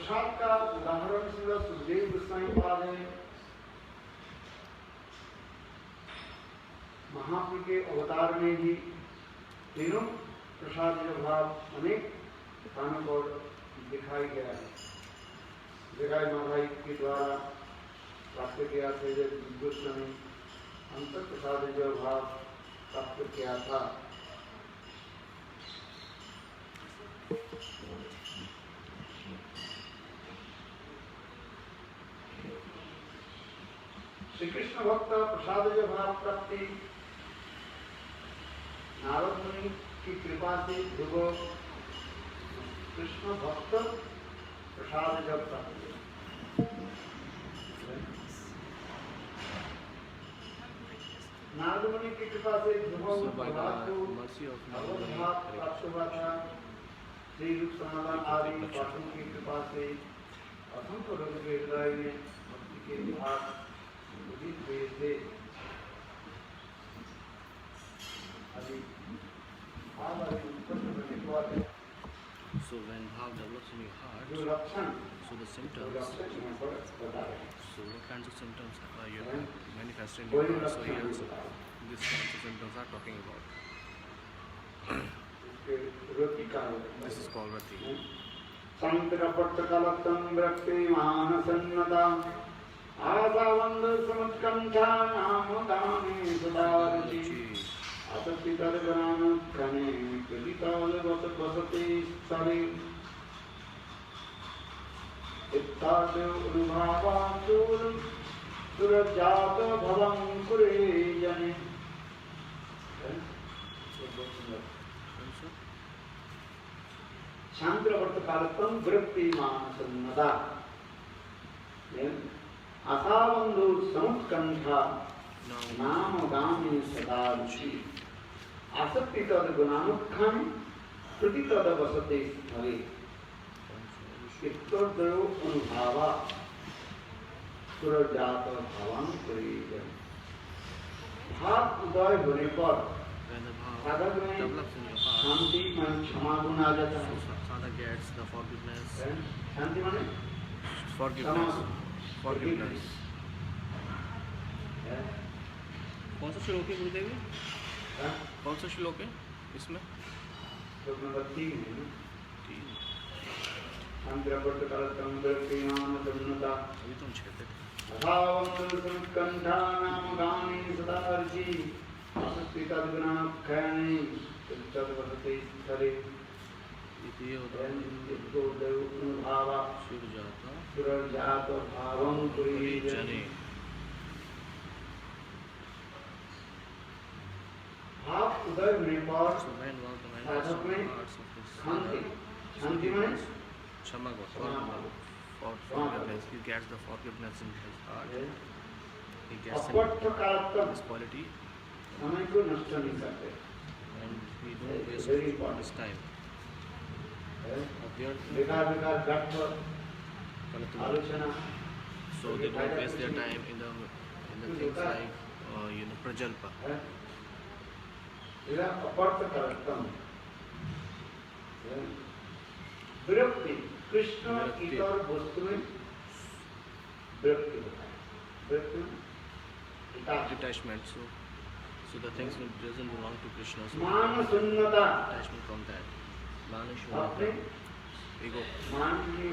प्रसाद का उदाहरण श्रील सुखदेव गोस्वामी पाद है। महाप्रभु के अवतार में भी तीनों प्रसाद का भाव अनेक स्थानों पर दिखाई गया है। जगाई माधाई के द्वारा प्राप्त किया था जब गोस्वामी अंतर प्रसाद जो भाव प्राप्त किया था। श्री कृष्ण भक्त प्रसाद जो भाव प्राप्ति नारद मुनि की कृपा से ध्रुव कृष्ण भक्त प्रसाद जब प्राप्ति नारद मुनि की कृपा से ध्रुव प्रसाद को प्राप्त हुआ था। श्री रूप सनातन आदि पाठों की कृपा से असंख्य लोगों के हृदय में भक्ति के भाव उदित हुए थे। So when bhav develops in your heart, so the symptoms, so what kinds of symptoms are you manifesting in your heart? So here also, these kinds of symptoms are talking about. This is called rati. संतरपट्टकलत्तं वृत्तिमानसन्नता आसावन्द समुत्कण्ठा नाम गाने सदारुचि असक्ति तद्गणानुक्रमे कृलिताल वसते स्थले इत्तादि अनुभावाचूर सुरजात भवं कुरे जने। शांतिवर्तकालत्वं वृत्तिमानसन्नता आसावन्धु समुत्कण्ठा नाम गाने सदा रुचि आसक्ति तद गुणानुखान कृति तद वसते स्थले चित्तोदयो अनुभावा सुरजात भवन परिजन। भाव उदय होने पर साधक में शांति मन क्षमा गुण आ जाता है। Sadhak gets the forgiveness. शांति माने forgiveness. कौन सा श्लोक है गुरुदेव? कौन सा श्लोक है इसमें? श्लोक नंबर 3 है ना। 3 शांतिवर्तकालत्वं वृत्तिमानसन्नता अभी तुम छेड़ते थे। अथावन्द समुत्कण्ठा नाम गाने सदा रुचि आसक्ति तद्गुणानुख्याने तद वसते स्थले चित्तोदयो अनुभावा सुरजात भावं कुरे जने। भाव उदय होने पर साधक में शांति शांति में क्षमा for forgiveness. He gets the forgiveness in his heart. He gets this quality. समय को नष्ट नहीं करते। And we don't waste this time. बेकार बेकार घट पर आलोचना। So they don't waste their time in the things like prajalpa. इधर अपर्तकालत्वं विरक्ति कृष्ण इतर वस्तु में विरक्ति होता है। विरक्ति detachment. So the things that doesn't belong to Krishna. So मान शून्यता detachment from that. Manishwara. Ego. मान की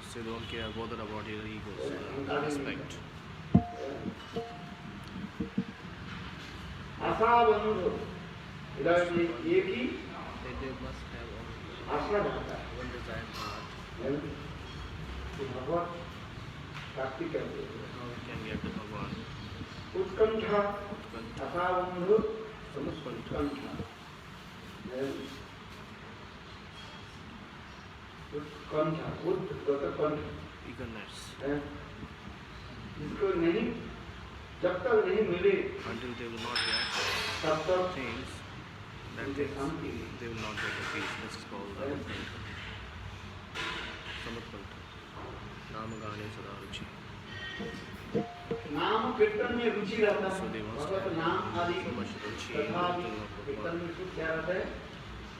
So they don't care bother about your ego. So respect. आशा बंधु इधर में एक ही They must have आशा रहता है। one desire heart. भगवत प्राप्ति करते हैं। How we can get to Bhagavan. उत्कंठा आशा बंधु समुत्कंठा उत्कंठा उत्कंठ Eagerness. इसको नहीं जब तक नहीं मिले Until they will not get तब तक things, that उनके things, Shanti they will not get the peace. This is called Samutkanta. Namagane Sadaruchi. नाम कीर्तन में रुचि रहता So है। they must भगवत have नाम आदि so much ruchi in तथा the king of कीर्तन Bhagavan. में कुछ क्या रहता है?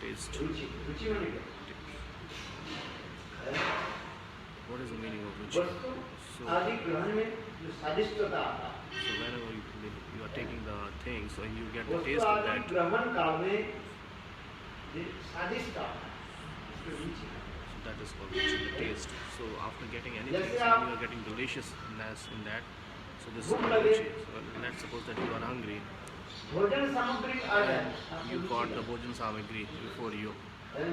Taste. रुचि रुचि माने क्या? What is the meaning of ruchi? वस्तु So, आदि ग्रहण में जो स्वादिष्टता आता है, so whenever you are taking the things, so you get the वस्तु taste of आदि that. ग्रहण काल में जो स्वादिष्ट आता है, उसमें रुचि है। So that is called ruchi, the taste. So after getting anything, जैसे so आप- you are getting deliciousness in that. So this is भूख called लगे- ruchi. So let's suppose that you are hungry भोजन सामग्री आ जाए, and आपको you Ruchi got the लगे। bhojan samagri before you. हैं?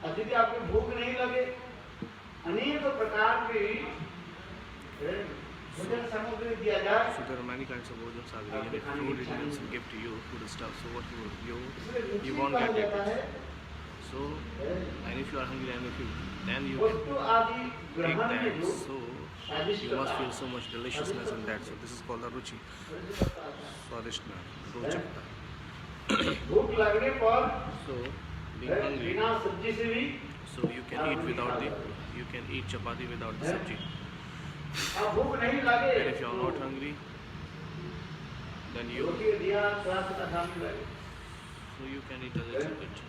और यदि आपको भूख नहीं लगे, अनेक प्रकार की हैं, भोजन सामग्री दिया जाए, So there are many kinds of bhojan samagri. If food ingredients will give to you, food stuff. So what you इसलिए रुचि won't कहा get जाता it. है। So हैं? and if you are hungry and if you then you वस्तु आदि take ग्रहण में that. जो So स्वादिष्टता you must feel so much deliciousness in that. So this is called the ruchi. Swadishna, rochakta. भूख लगने पर So being hungry, बिना सब्जी से भी so you can eat without you can eat chapati without the sabji. आप भूख नहीं लगे And if you are not hungry, then you रोटी दिया थोड़ा सा खाने लगे, you can eat a little bit.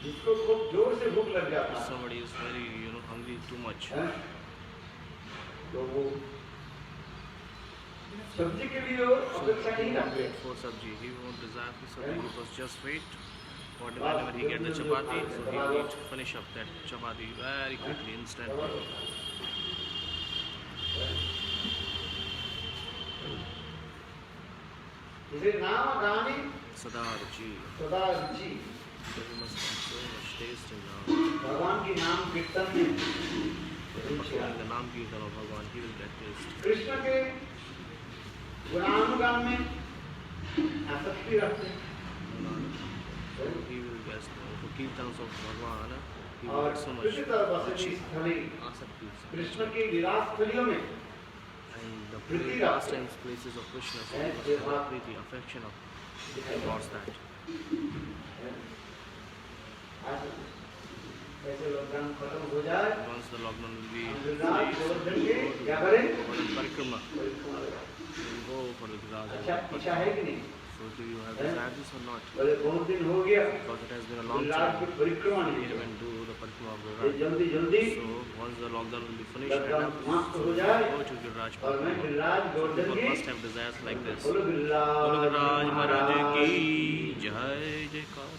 जिसको खूब जोर से भूख लग जाता If है, somebody is very hungry too much, हैं? तो वो सब्जी के लिए वो so अपेक्षा he नहीं won't रखते। wait for sabji. He won't desire for sabji. He must just wait. Whenever he get the chapati, so he will finish up that chapati very quickly, instantly. इसे नाम गाने Sada ruchi. सदा रुचि, So we must have so much taste in भगवान के नाम कीर्तन में रुचि performing आती the Nam Kirtan of Bhagavan. He will get taste. है। कृष्ण के गुणानुगान में आसक्ति रखते हैं, So he will get the kirtans of Bhagavan. He will और get so much कृष्ण तरफ ruchi, स्थली asakti. कृष्ण की विलास स्थलियों में And the Priti pastimes, places of Krishna, so And he must they have are- priti, affection of दिखाई towards that. आज ऐसे lockdown खत्म हो जाए, Once the lockdown will be Giriraj free, so Govardhan we के will क्या go करें? for the parikrama. परिक्रमा लगाए। We will go for the Giraj. अच्छा इच्छा है कि नहीं? So do you have desired this or not? बोले बहुत दिन हो गया, Because it has been a long Giriraj की time. परिक्रमा We नहीं की। haven't do the parikrama of ये Giraj. जल्दी जल्दी So once the lockdown will be finished, lockdown and समाप्त हो जाए go to Giraj और मैं parikrama. गिरिराज गोवर्धन People की must have desires like this. बोलो बोलो गिरिराज गिरिराज महाराज की जय। जय जयकार.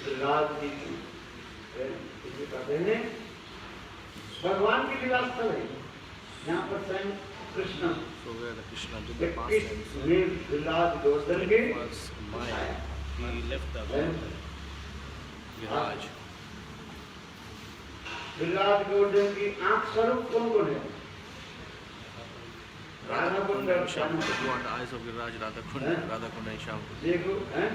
गिरिराज जी की इसे कहते हैं भगवान की लीला स्थल है, यहाँ पर स्वयं Krishna So where the Krishna did the pastimes, में गिरिराज गोवर्धन के it was Maya. He left the Giraj. Giriraj Govardhan की आंख स्वरूप कौन कौन है? Radha Kunda and Shyam Kunda. Who are the eyes of Giraj? Radha Kunda and Shyam Kunda. देखो हैं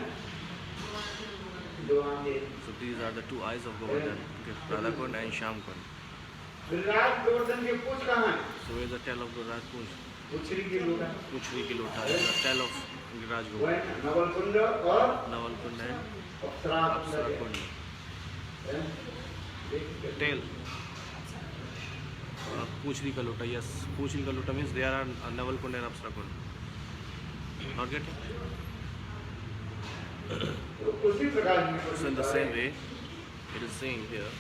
दो आंखें। So these are the two eyes of Govardhan. Okay, Radha Kunda and Shyam Kunda. Giriraj Govardhan के पूछ कहाँ है? So where is the tail of Giraj Kunj? उछरी की लोटा Puchri ki lota is the tail of Giraj वो Govardhan. है नवल कुंड और Naval Kunda and Apsara Kund Apsara है। Kunda. हैं? देखिए। Tail. Puchri ka lota, yes. Puchri ka lota means there are Naval Kunda and Apsara Kunda. Not getting? तो उसी प्रकार की So in the same way, it is saying here.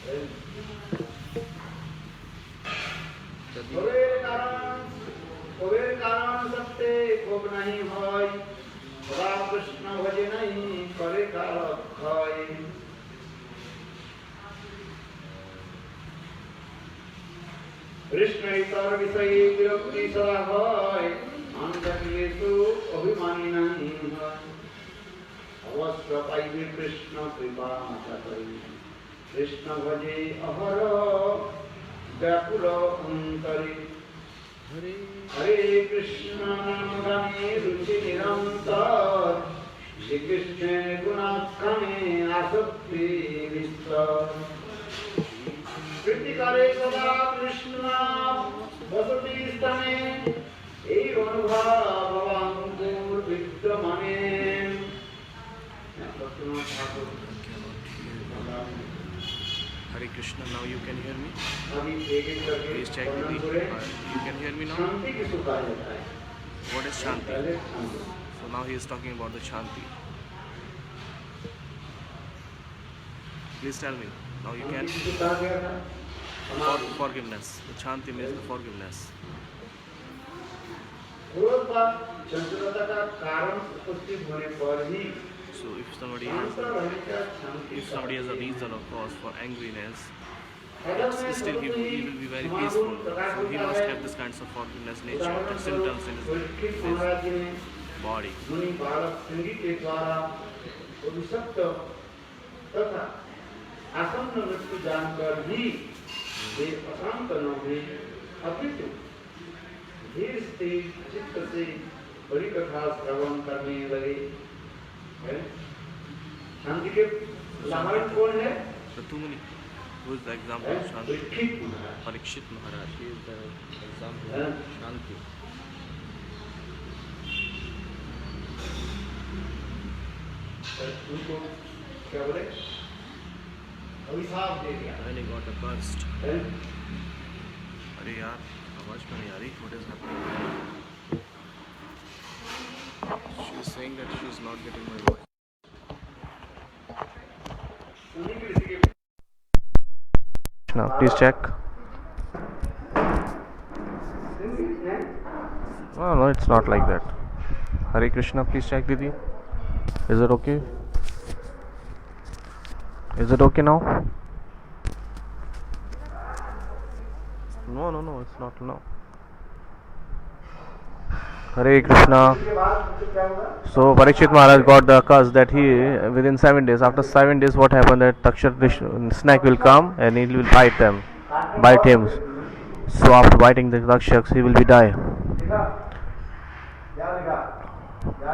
that the- Kabir कारण सत्य कोप नहीं होय, राम कृष्ण भजे नहीं करे काल खाय। कृष्ण इतर विषय विरक्ति सदा होय, अंधकेषु अभिमानी नहीं होय। अवश्य पाइबे कृष्ण कृपा करी, कृष्ण भजे अहर व्याकुल अंतरे। हरे कृष्ण नाम गाने रुचि निरंतर, श्री कृष्ण गुणाख्याने आसक्ति विस्तार। प्रीति करे सदा कृष्ण नाम वसति स्तने, एव अनुभाव भवांकुर विद्यमाने। Hare Krishna, now you can hear me? अभी एक-एक करके Please check with me. वर्णन करें। You can hear me now? शांति किसको कहा जाता है? What is Shanti? पहले शांति। So now he is talking about the Shanti. Please tell me. Now you can किसी कहा गया था forgiveness. The Shanti means the forgiveness. क्रोध का चंचलता का कारण उपस्थित होने पर ही So if somebody शांत रहने का शांति has a reason or cause for angriness, अगर मैं still he will be very peaceful. So he must have this kinds of forgiveness nature, the symptoms in his महाराज जी ने body. मुनि बालक संगीत के द्वारा अभिशप्त तथा आसन्न मृत्यु जानकर भी वे अशांत न हुए, अपितु धीर स्थिर चित्त से बड़ी कथा श्रवण करने लगे। शांति के उदाहरण कौन है? Pratumuni, who is the example of Shanti? Parikshit Maharaj, he is the example of Shanti. उनको क्या बोले? अभिशाप दे दिया। When he got accursed. अरे यार, आवाज क्यों नहीं आ रही? What is happening? She is saying that she is not getting my voice. Now, please check. No, it's not like that. Hare Krishna, please check, Didi. Is it okay? Is it okay now? No, it's not now. Hare Krishna. So Parikshit Maharaj got the curse that he within 7 days. After 7 days, what happened? That Takshak snake will come and he will bite him. So after biting the Takshaks, he will be die.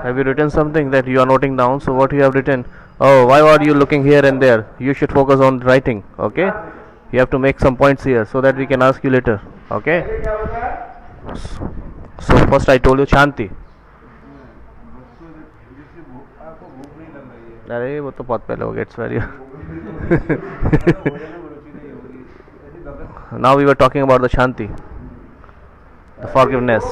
Have you written something that you are noting down? So what you have written? Oh, why are you looking here and there? You should focus on writing. Okay? You have to make some points here so that we can ask you later. Okay? So first I told you Shanti. अरे वो तो बहुत पहले हो गया. It's very. Now we were talking about the Shanti, the forgiveness.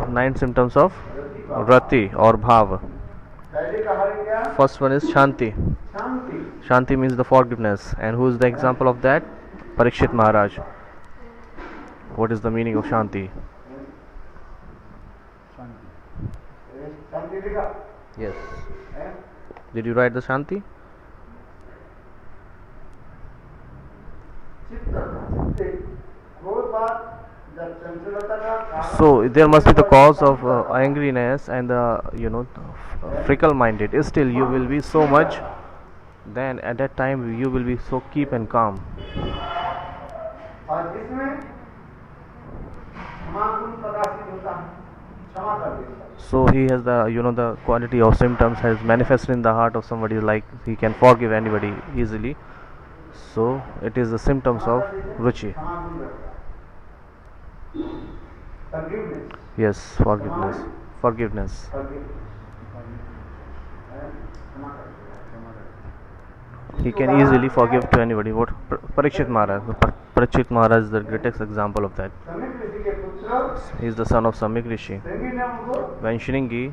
9 symptoms of Rati or Bhav. First one is Shanti. Shanti means the forgiveness. And who is the example of that? Parikshit Maharaj. What is the meaning of Shanti? Yes. Did you write the Shanti? So there must be the cause of angriness and the fickle minded. Still you will be so much, then at that time you will be so keep and calm. So he has the quality of symptoms has manifested in the heart of somebody, like he can forgive anybody easily. So it is the symptoms of Ruchi. Yes, forgiveness. He can easily forgive to anybody. What Parikshit Maharaj? Parikshit Maharaj is the greatest example of that. He is the son of Samik Rishi. When Shringi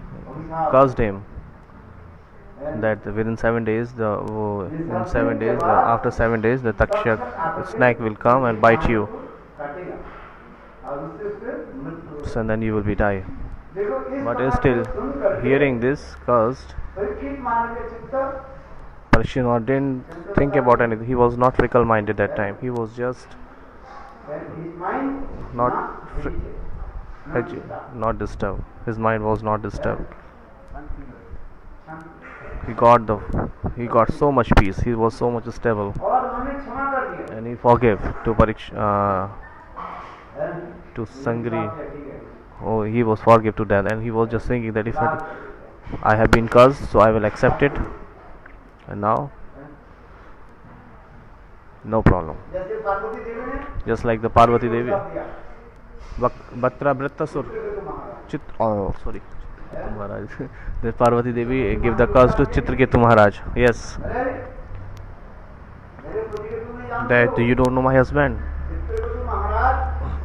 cursed him that within 7 days, after 7 days, the Takshak snake will come and bite you. So then you will be die. But still, hearing this cursed, Parikshit didn't think about anything. He was not fickle minded that time. He was just not disturbed. His mind was not disturbed. He got so much peace. He was so much stable, and he forgave to Sangri. Oh, he was forgive to that, and he was just thinking that if I have been cursed, so I will accept it, and now no problem. Just like the Parvati Devi, Batra Brattasur, sorry, Maharaj. The Parvati Devi gave the curse to Chitraketu Maharaj. Yes. That you don't know my husband.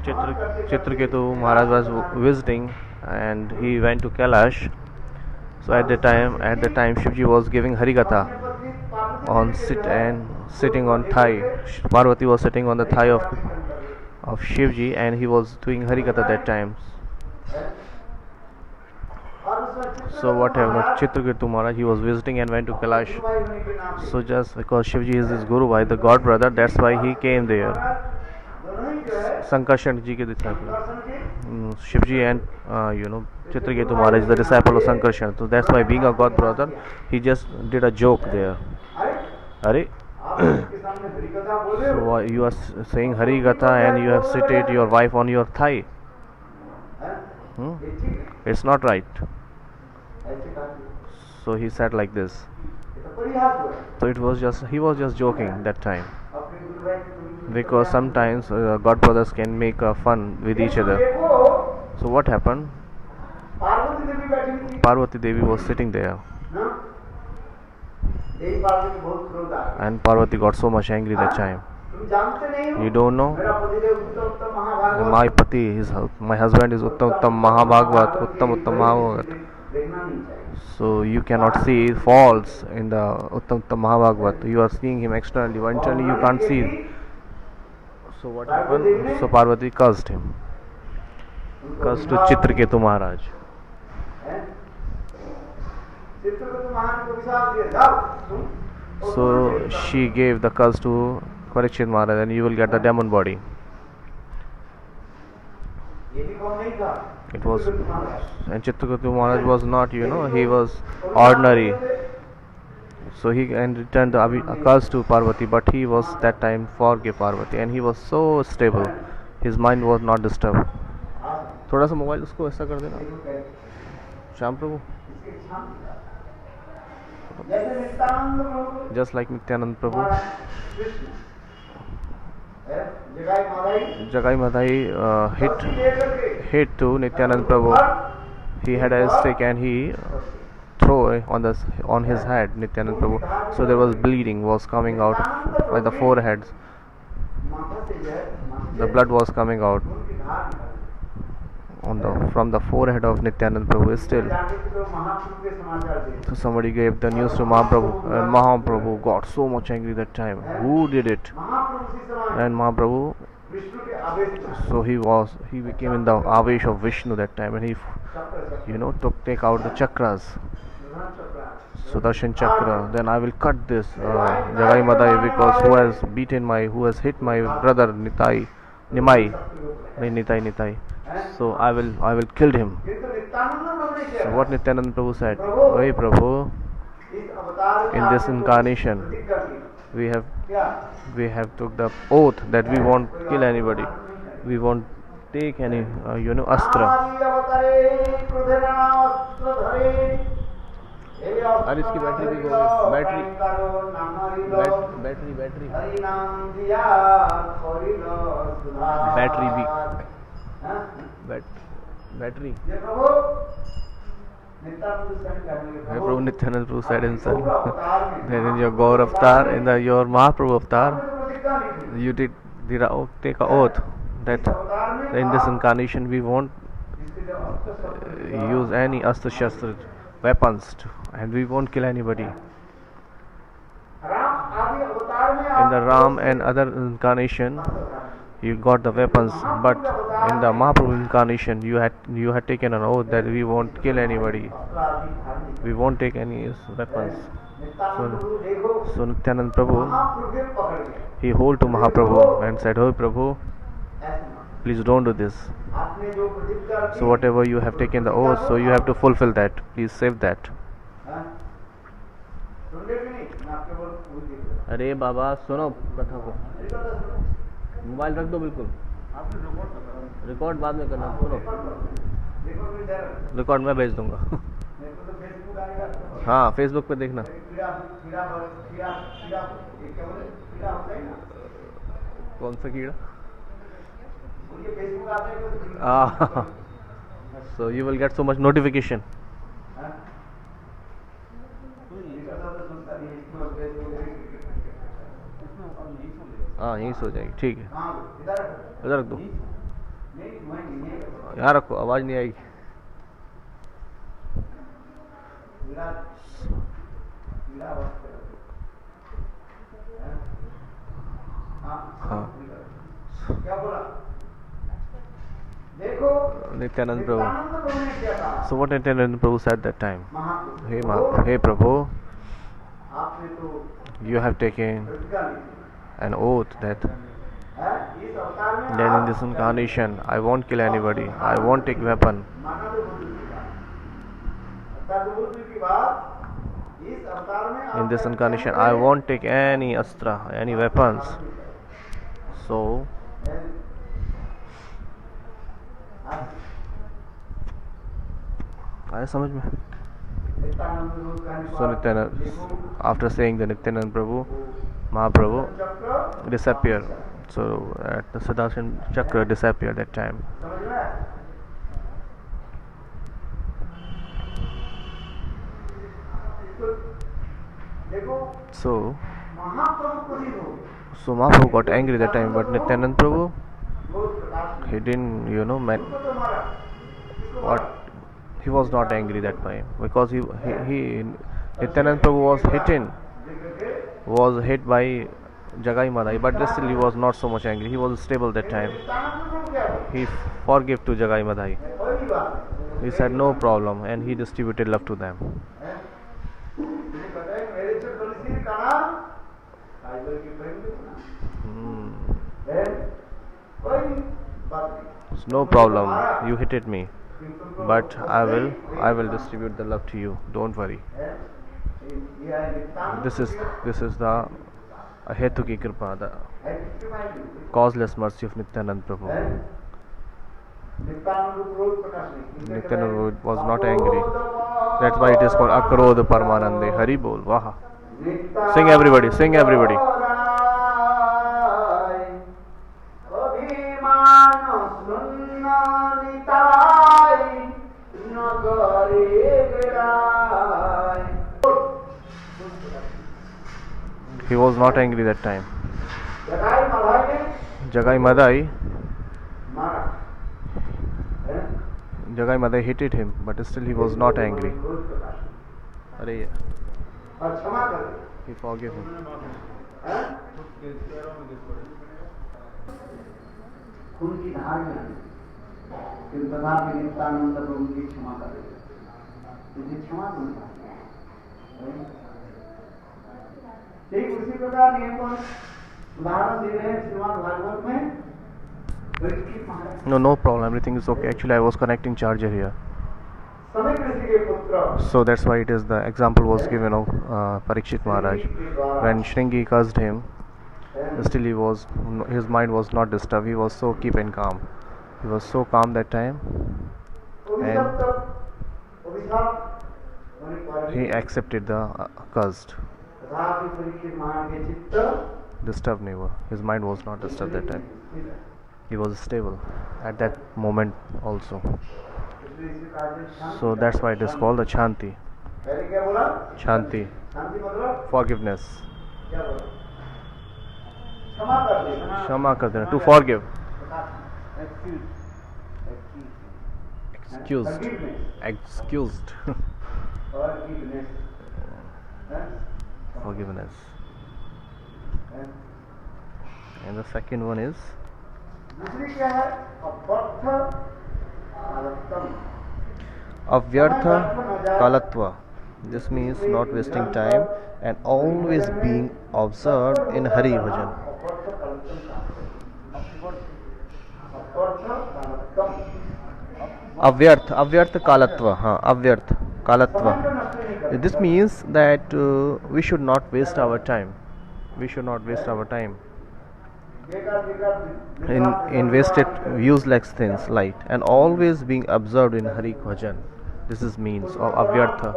Chitraketu Maharaj was visiting and he went to Kailash So at the time Shivji was giving Harikatha on sitting on thigh. Parvati was sitting on the thigh of Shivji, and he was doing Harikatha that time. So what happened? Chitraketu Maharaj, he was visiting and went to Kailash. So just because Shivji is his Guru Bhai, the god brother, that's why he came there. Sankarshan ji ke disciple. Shivji and Chitraketu Maharaj is the disciple of Sankarshan. So that's why, being a god brother, he just did a joke there. Hari. So you are saying Harikatha and you have seated your wife on your thigh. It's not right. So he said like this. So he was just joking that time, because sometimes god brothers can make fun with each other. So what happened? Parvati Devi was sitting there, and Parvati got so much angry that time. You don't know? My pati, my husband is Uttam Mahabhagavat, Uttam Mahabhagavat. So you cannot see faults in the Uttam Mahabhagavat. You are seeing him externally, but internally you can't see. So what happened? So Parvati cursed him. Cursed to Chitraketu Maharaj. So she gave the curse to Parikshit Maharaj, and you will get the demon body. It was, and Chitraketu Maharaj was not, he was ordinary. So he returned the curse to Parvati, but he was that time forgave Parvati, and he was so stable. His mind was not disturbed. थोड़ा सा mobile उसको ऐसा कर देना श्याम प्रभु. Just like Nityanand Prabhu, Jagai Madhai hit to Nityanand Prabhu. He had a stick and he threw on his head Nityanand Prabhu. So there was bleeding was coming out by the foreheads. The blood was coming out from the forehead of Nityanand Prabhu still. So somebody gave the news to Mahaprabhu, and Mahaprabhu got so much angry that time. Who did it? And Mahaprabhu, so he became in the Avesh of Vishnu that time, and he take out the chakras, Sudarshan chakra. Then I will cut this Jagai Madhai, because who has hit my brother Nitai. So I will kill him. So what Nityanand Prabhu said, "Hey Prabhu, in this incarnation we have took the oath that we won't kill anybody, we won't take any astra." और इसकी battery भी हो गई, battery Prabhu Nityanand Prabhu said himself. Then in your Gaur avatar, in your Mahaprabhu avatar, you did take an oath that in this incarnation we won't use any astra shastra weapons and we won't kill anybody. In the Ram and other incarnation you got the weapons, but in the Mahaprabhu incarnation you had taken an oath that we won't kill anybody, we won't take any weapons. So Nityanand Prabhu, he hold to Mahaprabhu and said, "Oh Prabhu, please don't do this. So whatever you have taken the oath, so you have to fulfill that. Please save that." अरे बाबा सुनो कथा को, mobile रख दो बिल्कुल, record बाद में करना, सुनो रिकॉर्ड मैं भेज दूंगा। हाँ फेसबुक पे देखना। कौन सा कीड़ा? So you will get so much notification. हाँ यहीं सो जाएगी, ठीक है, इधर रख दो, यहाँ रखो, आवाज नहीं आएगी। क्या बोला? देखो Nityanand Prabhu. नित्यानंद प्रभु ने क्या कहा? So what Nityanand Prabhu said that time? Mahaprabhu, Hey Prabhu, आपने तो you have taken प्रतिज्ञा ली थी, an oath that इस अवतार में then in आप this incarnation I won't kill anybody, I won't take weapon. माना तो बुद्ध की बात, अर्थात बुद्ध की बात, इस अवतार में In this आप incarnation I won't take any astra, any weapons. So आया समझ में? So Nityanand, after saying the Nityanand Prabhu, Mahaprabhu disappear. So at the Sudarshan Chakra disappeared that time. समझ में आया? तो देखो So महाप्रभु को नहीं हो, Mahaprabhu got angry that time, but Nityanand Prabhu, बहुत प्रकाश he didn't, you know, उसको तो मारा, इसको what मारा, he was not angry that time because he Nityanand Prabhu was hit by Jagai Madai, but still he was not so much angry. He was stable that time. Nityanand प्रभु क्या बोले? He forgave to Jagai Madai. वही बात, He said no problem and he distributed love to them. मुझे पता है मेरे से बलशील का नाम काइबल की प्रेम देखना है, कोई बात नहीं, It's no problem. You hit me, but I will distribute the love to you. Don't worry. ये है Nityanand This is the Hetu ki Kripa, the causeless mercy of Nityanand Prabhu. Nityanand was not angry. That's why it is called Akrodha Paramanande. Hari Bol. Waha. Sing everybody, sing everybody. He was not angry that time. Jagai Madai hated him, but still he was not angry. He forgave him. उनकी धार में किस प्रकार के नित्यानंद प्रभु की क्षमा कर रहे, मुझे क्षमा दूंगा। ठीक उसी प्रकार ये पर उदाहरण दे रहे हैं श्रीमद् भागवत में, परीक्षित महाराज। No problem. Everything is okay. Actually, I was connecting charger here. समय ऋषि के पुत्र, So that's why it is the example was given of Parikshit Maharaj. When Shringi cursed him, still his mind was not disturbed. He was so keep and calm. He was so calm that time, and he accepted the cursed. तथापि परीक्षित महाराज के चित्त Disturbed never. His mind was not disturbed that time. He was stable at that moment also. So that's why it is called the Chanti. पहले क्या बोला? Chanti, शांति मतलब forgiveness. क्या बोला? क्षमा कर देना, Shama kar dena, to forgive. Excused. Excused. Forgiveness. And the second one is दूसरी क्या है? अपवर्थ कालत्वम। Avyartha Kalatva. This means not wasting time and always being observed in Hari Bhajan. Avyartha Kalatva. Avyartha Kalatva. This means that we should not waste our time. We should not waste our time in wasted useless things like, and always being observed in Hari Bhajan. This is means of Avyartha.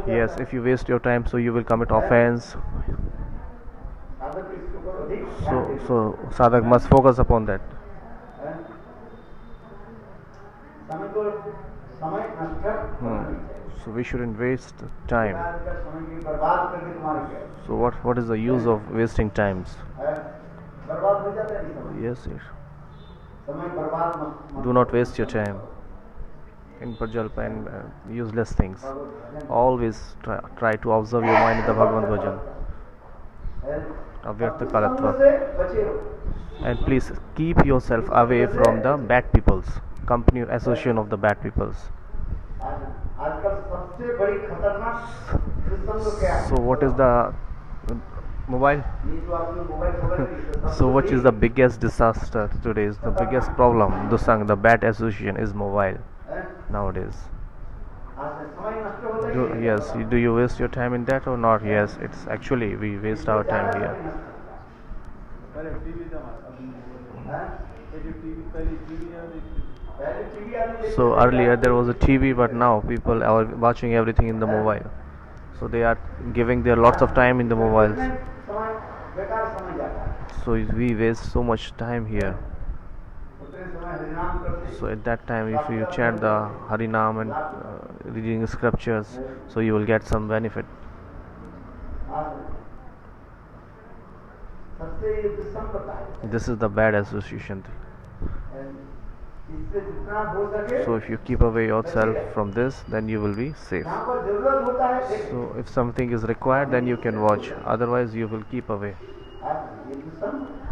Yes, if you waste your time, so you will commit offense. So sadhak must focus upon that. So we shouldn't waste time. So what is the use of wasting times? Yes, yes. Do not waste your time. in prajalpa and useless things. Always try to observe your mind in the Bhagwan Bhajan. Avyartha kalatva. And please keep yourself away from the bad peoples, company or association of the bad peoples. So what is the mobile? So what is the biggest disaster today? Is the biggest problem? Dusang, the bad association is mobile nowadays. Do you waste your time in that or not? Yes, it's actually we waste our time here. So earlier there was a TV, but now people are watching everything in the mobile. So they are giving their lots of time in the mobiles. So we waste so much time here. So at that time, if you chant the Harinam and reading scriptures, so you will get some benefit. This is the bad association. So if you keep away yourself from this, then you will be safe. So if something is required, then you can watch. Otherwise, you will keep away.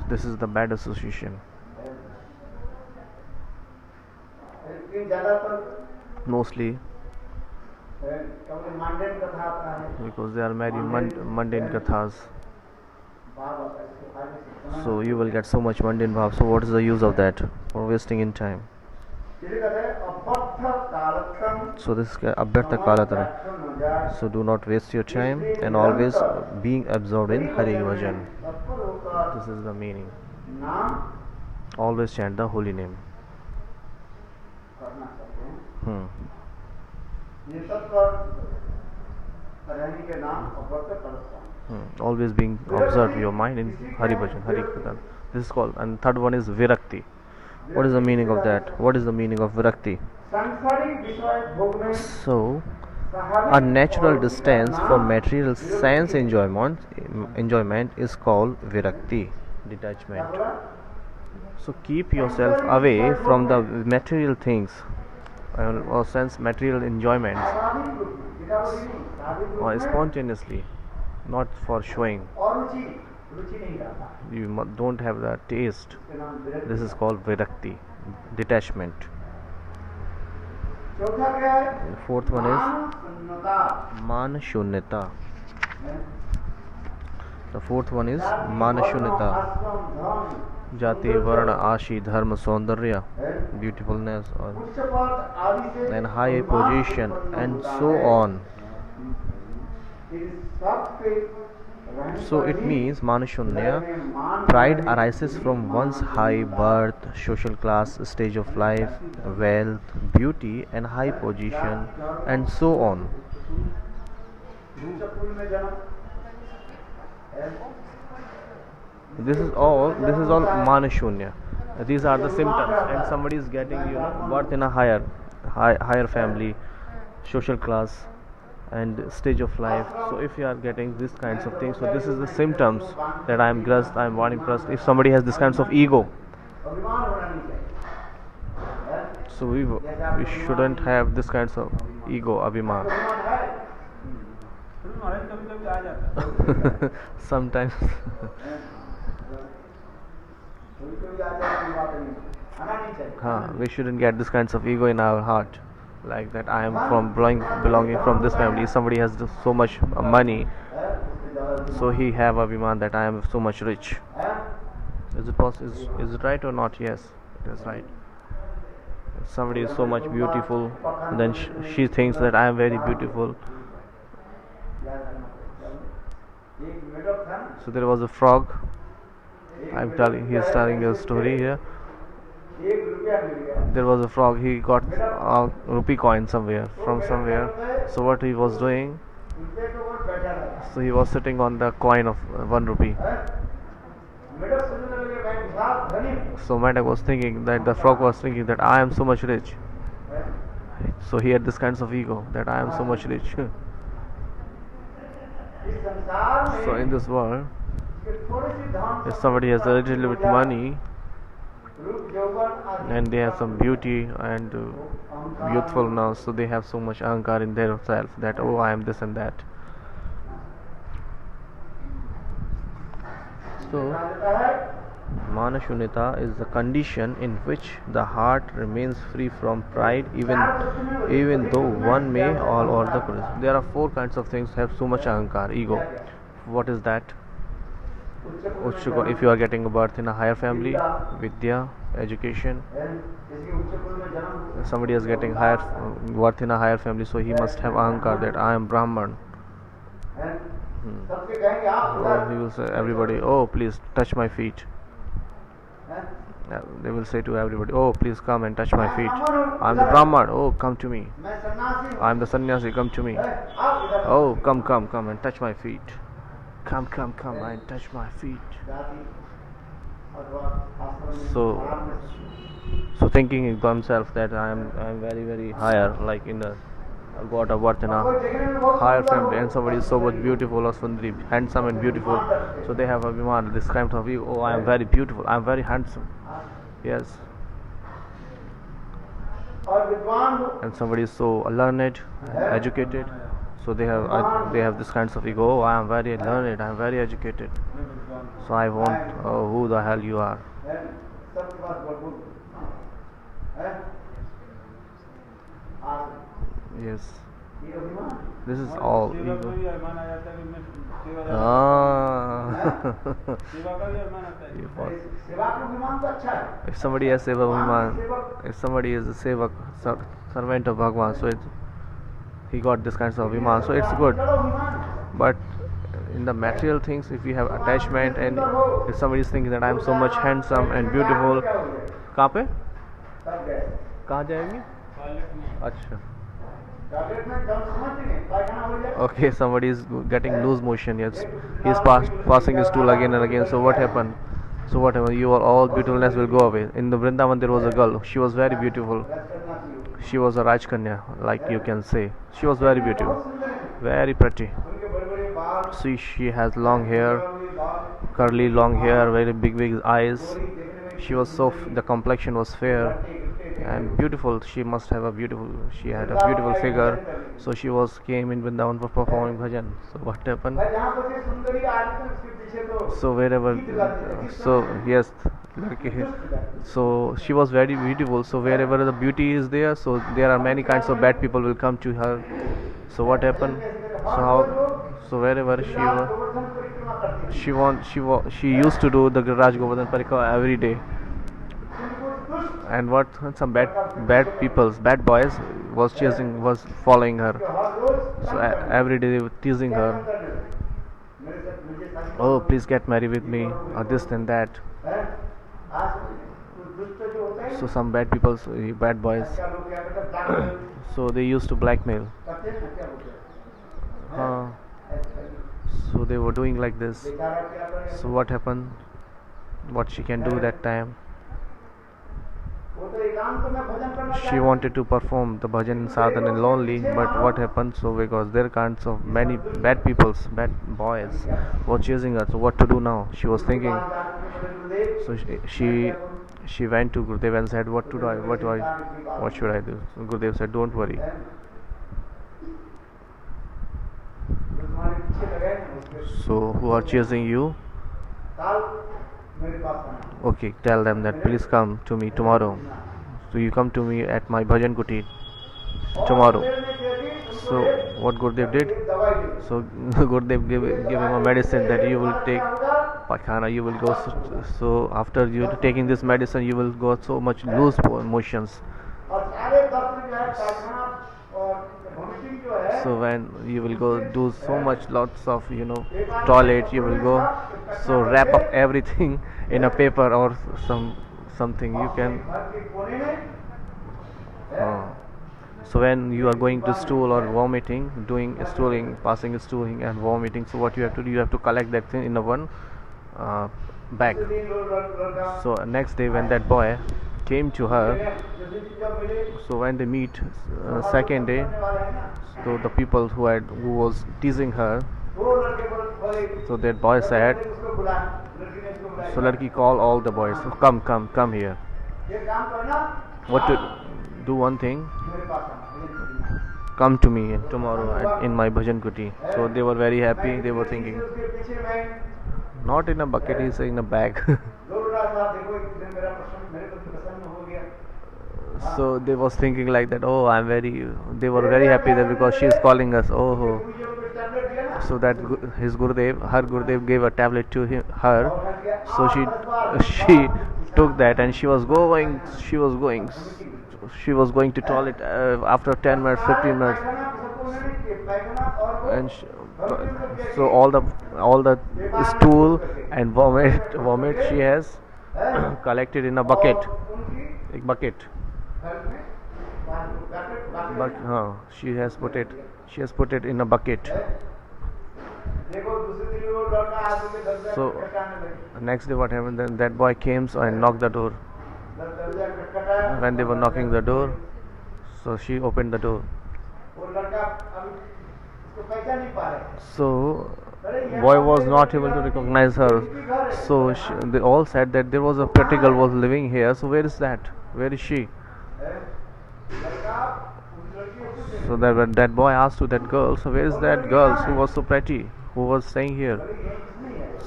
This is the bad association. Mostly because they are very mundane kathas. So you will get so much mundane bhav. So what is the use of that? For wasting in time. So this is abhyartha kalatara. So do not waste your time and always being absorbed in Hari Bhajan. This is the meaning. Always chant the holy name. Always being observed your mind in Hari Bhajan, Hari Kirtan. This is called, and third one is Virakti. What is the meaning of that? What is the meaning of Virakti? So, a natural distance from material sense enjoyment is called Virakti, detachment. So keep yourself away from the material things or sense material enjoyments or spontaneously, not for showing. You don't have the taste. This is called Virakti, detachment. The fourth one is Man Shunyata. The fourth one is Man Shunyata. Jati, Varna, Ashi, Dharma, Saundarya, beautifulness, and high position, and so on. So it means Manashunya, pride arises from one's high birth, social class, stage of life, wealth, beauty, and high position, and so on. This is all Manashunya. These are the symptoms, and somebody is getting birth in a higher family, social class, and stage of life. So if you are getting these kinds of things, so this is the symptoms that I am grust, I am vaniprasth. If somebody has this kinds of ego, so we shouldn't have this kinds of ego, abhiman. Sometimes. We shouldn't get this kinds of ego in our heart, like that I am from belonging from this family. If somebody has so much money, so he have abhiman that I am so much rich. Is it possible? Is it right or not? Yes, it is right. If somebody is so much beautiful, then she thinks that I am very beautiful. So there was a frog. He is telling a story here. There was a frog. He got a rupee coin from somewhere. So what he was doing? So he was sitting on the coin of 1 rupee. So Mendak was thinking that the frog was thinking that I am so much rich. So he had this kinds of ego that I am so much rich. So in this world, if somebody has a little bit money and they have some beauty and youthful now, so they have so much ahankar in their self that oh, I am this and that. So Manashunyata is the condition in which the heart remains free from pride, even though one may all or the person. There are four kinds of things have so much ahankar, ego. What is that? If you are getting a birth in a higher family, vidya, education. Somebody is getting higher birth in a higher family, so he must have ahankar that I am Brahman. He will say everybody, oh please touch my feet. They will say to everybody, oh please come and touch my feet. I am the Brahman, oh come to me. I am the sannyasi, come to me. Oh come and touch my feet. Come and touch my feet. So thinking to himself that I am very higher, like in the got a birth in a higher family, and somebody is so much beautiful or sundari, handsome and beautiful, so they have a viman, this kind of view, oh I am very beautiful, I am very handsome. Yes. And somebody is so learned, educated, so they have this kinds of ego, oh I am very learned, I am very educated, so I want, oh who the hell you are. Yes. This is all ego. If somebody has seva viman, if somebody is a sevak, servant of Bhagwan, so he got this kinds of viman, so it's good. But in the material things, if you have attachment, and if somebody is thinking that I am so much handsome and beautiful, कहाँ पे? कहाँ जाएंगे? अच्छा. Okay, somebody is getting loose motion. Yes, he is passing his stool again and again. So what happened? Your all beautifulness will go away. In the Vrindavan there was a girl. She was very beautiful. She was a Rajkanya, like you can say. She was very beautiful, very pretty. See, she has long hair, curly long hair, very big eyes. She was the complexion was fair and beautiful. She had a beautiful figure, so she came in Vrindavan for performing bhajan. So what happened? So she was very beautiful, so wherever the beauty is there, so there are many kinds of bad people will come to her. So what happened? So wherever she used to do the Raj Govardhan Parikrama every day. And what some bad boys was following her. So every day they were teasing her. Oh, please get married with me, or this and that. So some bad boys. So they used to blackmail. So they were doing like this. So what happened? What she can do that time? She wanted to perform the bhajan in sadhana and lonely, but what happened? So because there are kinds of many bad boys were chasing her. So what to do now? She was thinking. So she went to Gurudev and said, what should I do? So Gurudev said, don't worry. So who are chasing you? Okay, tell them that please come to me tomorrow. So you come to me at my bhajan kuti tomorrow. So what Gurudev did? So Gurudev gave him a medicine that you will take pakhana, you will go. So after you taking this medicine, you will go so much loose motions. So when you will go do so much lots of toilet, you will go, so wrap up everything in a paper or something you can. So when you are going to stool or vomiting, doing stooling, passing stooling and vomiting, so what you have to do, you have to collect that thing in a one bag. So next day when that boy came to her, so when they meet second day, so the people who was teasing her, so that boy said, so ladki call all the boys, so come here. What to do? One thing, come to me tomorrow in my bhajan kuti. So they were very happy. They were thinking, not in a bucket, he's in a bag. So they was thinking like that. Oh, they were very happy that because she is calling us. Oh. So that her Gurudev gave a tablet to her. So she took that and she was going to toilet after 10 minutes, 15 minutes. And so all the stool and vomit she has collected in a bucket. But she has put it in a bucket. So next day what happened, then that boy came and knocked the door. When they were knocking the door, so she opened the door. So boy was not able to recognize her. So they all said that there was a pretty girl was living here. So where is that? Where is she? So that boy asked to that girl, so where is that girl who was so pretty, who was staying here?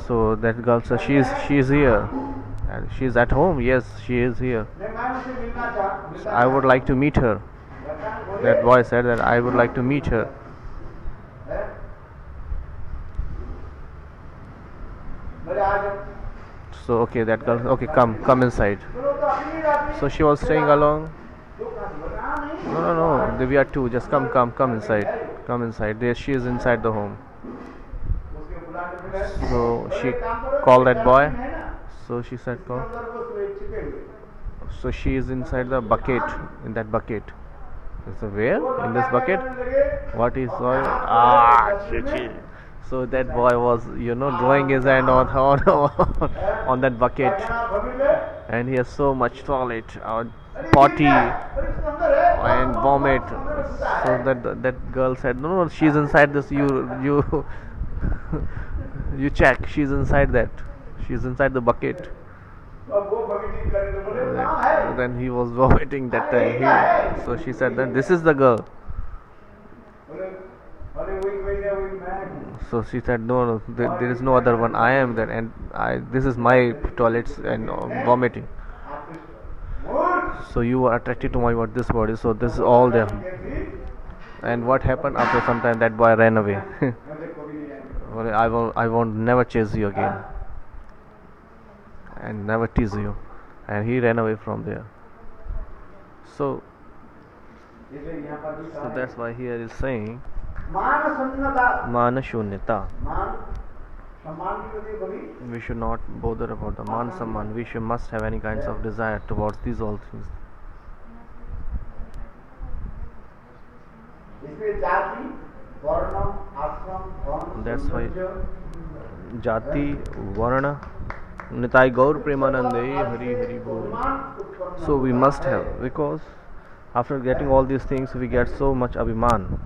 So that girl said, she is here. And she is at home. Yes, she is here. So I would like to meet her. That boy said that I would like to meet her. So okay, that girl, okay, come inside. So she was staying alone. No, we are two. Just come inside. Come inside. There she is inside the home. So she called that boy. So she said, call. So she is inside the bucket. In that bucket. So where? In this bucket? What is oil? Shit. So that boy was, drawing his hand on that bucket, and he has so much toilet, potty, and vomit. So that girl said, no, she's inside this. You check. She's inside that. She's inside the bucket. Then he was vomiting that time. So she said that this is the girl. So she said, no, there is no other one. I am there, and this is my toilets and vomiting. So you are attracted to this body. So this is all there. And what happened after some time? That boy ran away. I won't never chase you again, and never tease you. And he ran away from there. So that's why here is saying Mana Shunyata. We should not bother about the Man Samman. We must have any kinds of desire towards these all things. That's why Jati, Varna, Nitai Gaur Premanande, Hari Hari Bol. So we must have, because after getting all these things we get so much abhiman.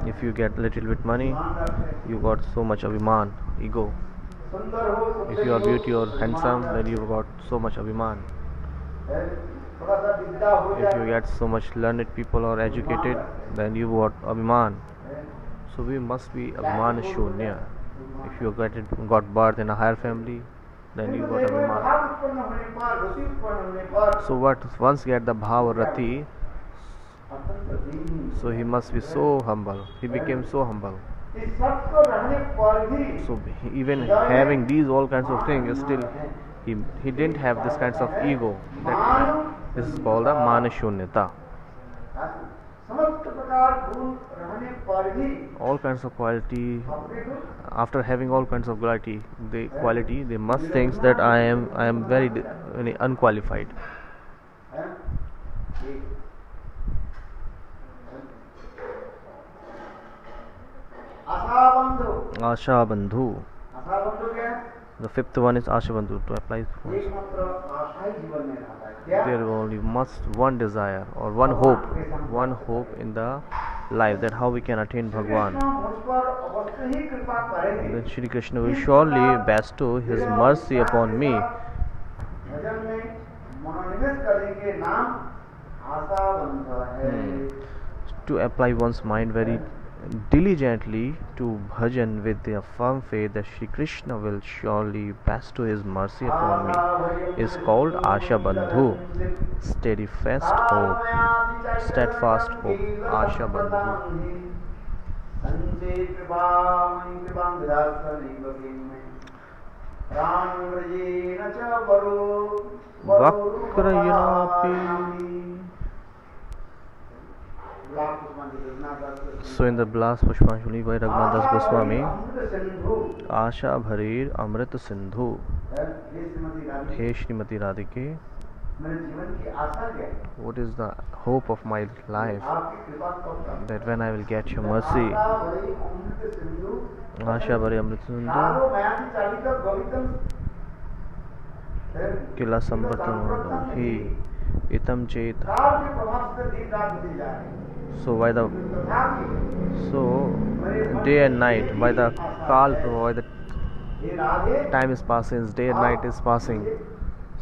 If you get little bit money, you got so much abhiman, ego. If you are beauty or handsome, then you got so much abhiman. If you get so much learned people or educated, then you got abhiman. So we must be abhiman shunya. If you got birth in a higher family, then you got abhiman. So once get the bhava rati, so he must be so humble. He became so humble. So even having these all kinds of things, still he didn't have this kinds of ego. This is called a manashunyata. All kinds of quality. After having all kinds of quality, they must think that I am very unqualified. Asha Bandhu. The fifth one is Asha Bandhu. To apply there only must one desire or one hope in the life, that how we can attain Bhagwan. Then Shri Krishna will surely bestow his mercy upon me करने के नाम आशाबंध है। To apply one's mind very diligently to bhajan with a firm faith that Shri Krishna will surely bestow his mercy upon me is called Asha Bandhu, steadfast hope, Asha Bandhu. Vakrayanapi. So in the Blas Pushpanjali by Raghunath Das Goswami, Asha Bharir Amrit Sindhu, He Srimati Radhike, what is the hope of my life? That when I will get your mercy. Asha Bharir Amrit Sindhu, Kila Sampratam He Itam Chet. So day and night, by the Kal, by the time is passing, day and night is passing.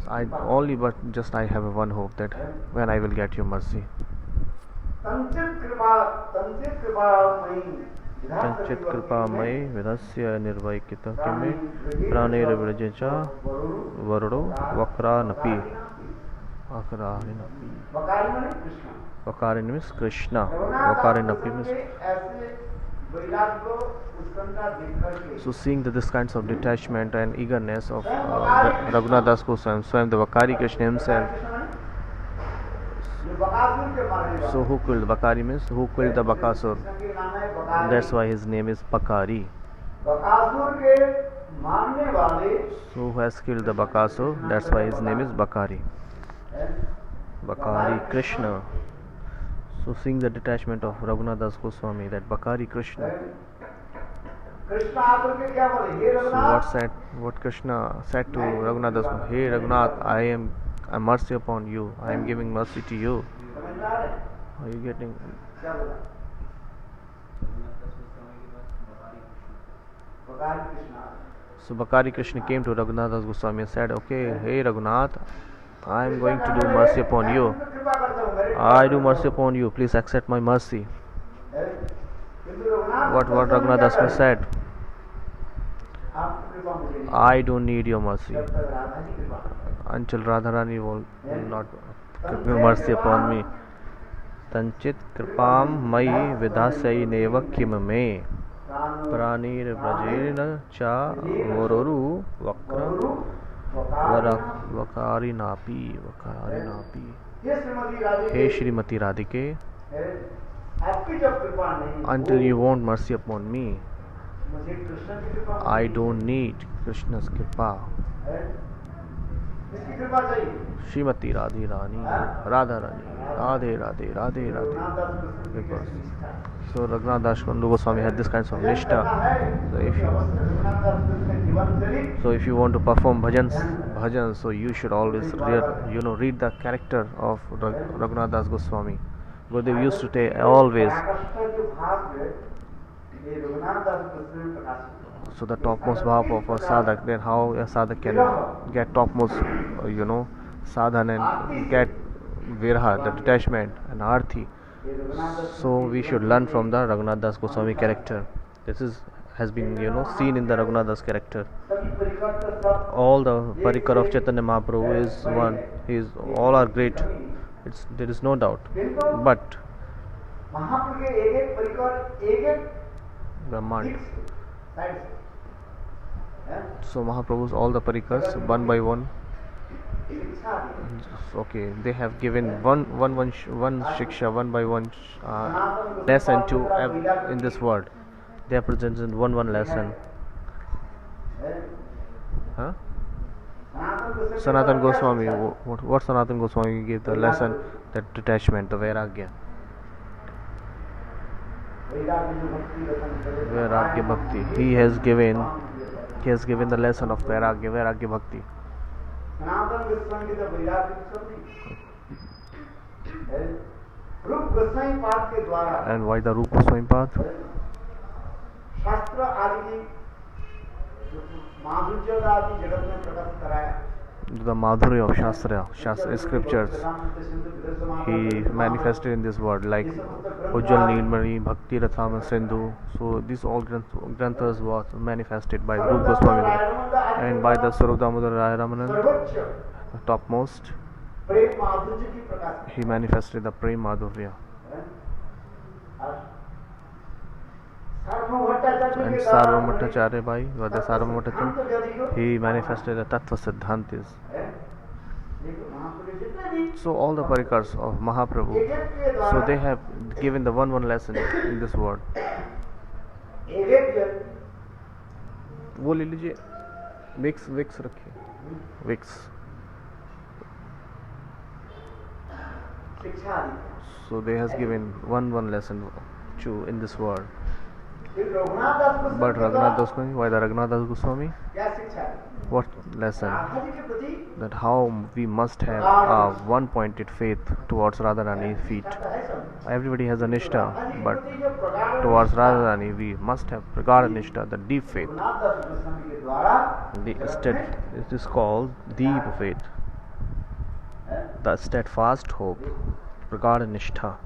I have one hope, that when I will get your mercy. Tanchit kripa mai vidasya nirvaikita kime pranera vrajacha varudo vakranapi. Vakarin means Krishna. Vakarinapi means. So seeing that this kinds of detachment and eagerness of Raghunath Das Goswami, Swayam the Vakari Krishna himself. So who killed Vakari means who killed the Bakasur. That's why his name is Bakari. So who has killed the Bakasur, that's why his name is Bakari. Bakari Krishna. So seeing the detachment of Raghunath Das Goswami, that Bakari Krishna. So what Krishna said to Raghunath Das Goswami, hey Raghunath, I am mercy upon you, I am giving mercy to you. Are you getting? So Bakari Krishna came to Raghunath Das Goswami and said, okay, hey Raghunath, I am going to do mercy upon you. I do mercy upon you. Please accept my mercy. What Raghunath Das Goswami said? I don't need your mercy. Until Radharani will not give mercy upon me. Tanchit kripam mai vidasai neva kim me. Pranir vrajena cha vororu vakra Vakarinapi. Hey Srimati Radhike, until you want mercy upon me, I don't need Krishna's kripa. Srimati Radhi Rani, Radha Rani, Radhe Radhe, Radhe Radhe. Because so Raghunath Das Goswami had this kind of nishta. So if you want to perform bhajans, so you should always read the character of Raghunath Das Goswami. Gurudev used to say always. So the topmost bhav of a sadhak, then how a sadhak can get topmost, sadhan and get viraha, the detachment and arthi. So we should learn from the Raghunath Das Goswami character. This has been seen in the Raghunath Das character. All the parikar of Chaitanya Mahaprabhu is one. All are great. There is no doubt. But Brahman. So Mahaprabhu's all the parikars one by one. Okay, they have given one shiksha, one by one lesson to in this world. They have presented one lesson. Huh? Sanatana Goswami, what Sanatana Goswami gave the lesson, that detachment, the vairagya. Vairagya bhakti. He has given the lesson of vairagya bhakti. And why the Rupa Goswami path? the Madhurya of Shastra scriptures, he manifested in this world, like Ujjal Neelmani, Bhakti Rathama Sindhu. So these all granthas was manifested by Rupa Goswami and by the Swarup Damodar Raya Ramanan, the topmost. He manifested the Prem Madhurya. And Sarvabhauma Bhattacharya Bhai, Vada Sarvabhauma Bhattacharya, he manifested the Tattva Siddhantis. So all the parikars of Mahaprabhu, so they have given the one lesson in this world. वो ले लीजिए, Vicks रखिए, Vicks. So they has given one lesson to in this world. But Raghunath Das Goswami, why the Raghunath Das Goswami? What lesson? That how we must have a one-pointed faith towards Radharani's feet. Everybody has a nishtha, but towards Radharani we must have Pragarha nishtha, the deep faith. It is called deep faith, the steadfast hope, Pragarha nishtha.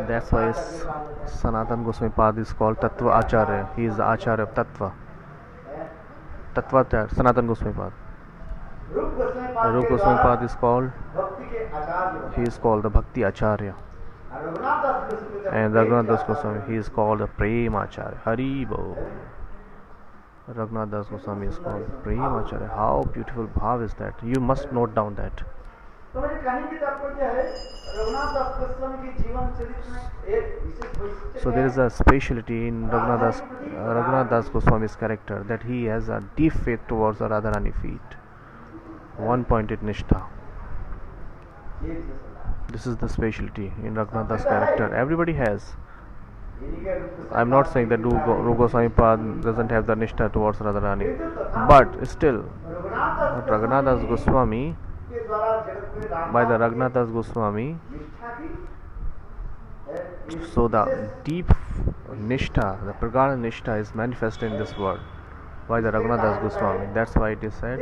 That's why Sanatan Goswami Pad is called Tattva Acharya. He is the Acharya of Tattva. Tattva Sanatan Goswami Pad. Rupa Goswami Pad is called, he is called the Bhakti Acharya. And Raghunath Das Goswami, he is called the Prem Acharya. Hari Bo. Raghunath Das Goswami is called Prem Acharya. How beautiful bhav is that? You must note down that. So there is a speciality in Raghunath Das Goswami's character, that he has a deep faith towards the Radharani feet, one-pointed nishtha. This is the speciality in Raghunath Das character. Everybody has. I am not saying that Rupa Goswami Pad doesn't have the nishtha towards Radharani, but still Raghunath Das Goswami, by the Raghunath Das Goswami, so the deep nishtha, the Pragarha nishtha is manifested in this world by the Raghunath Das Goswami. That's why it is said.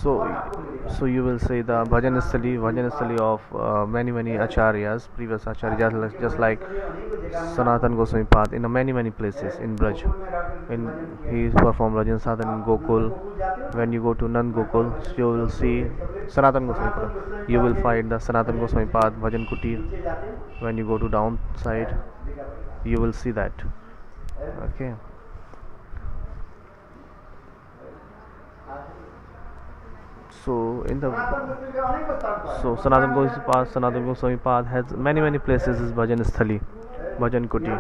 So you will say the Bhajan Stali of many acharyas, previous acharyas, just like Sanatan Goswami Pad, in many places in Braj. He performed Bhajan Sadhan in Gokul. When you go to Nand Gokul, you will see Sanatan Goswami Pad. You will find the Sanatan Goswami Pad Bhajan Kutir. When you go to downside, you will see that. Okay. So Sanatan Goswami Pad has many places is Bhajan Sthali, Bhajan Kuti,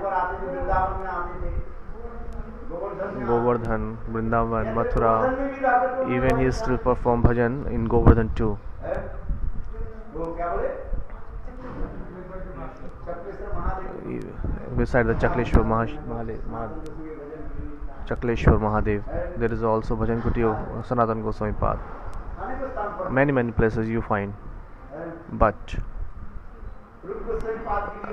Govardhan, Vrindavan, Mathura. Even he still perform bhajan in Govardhan too. Beside the Chakleshwar Mahadev, there is also Bhajan Kuti of Sanatan Goswami Pad. Many places you find, but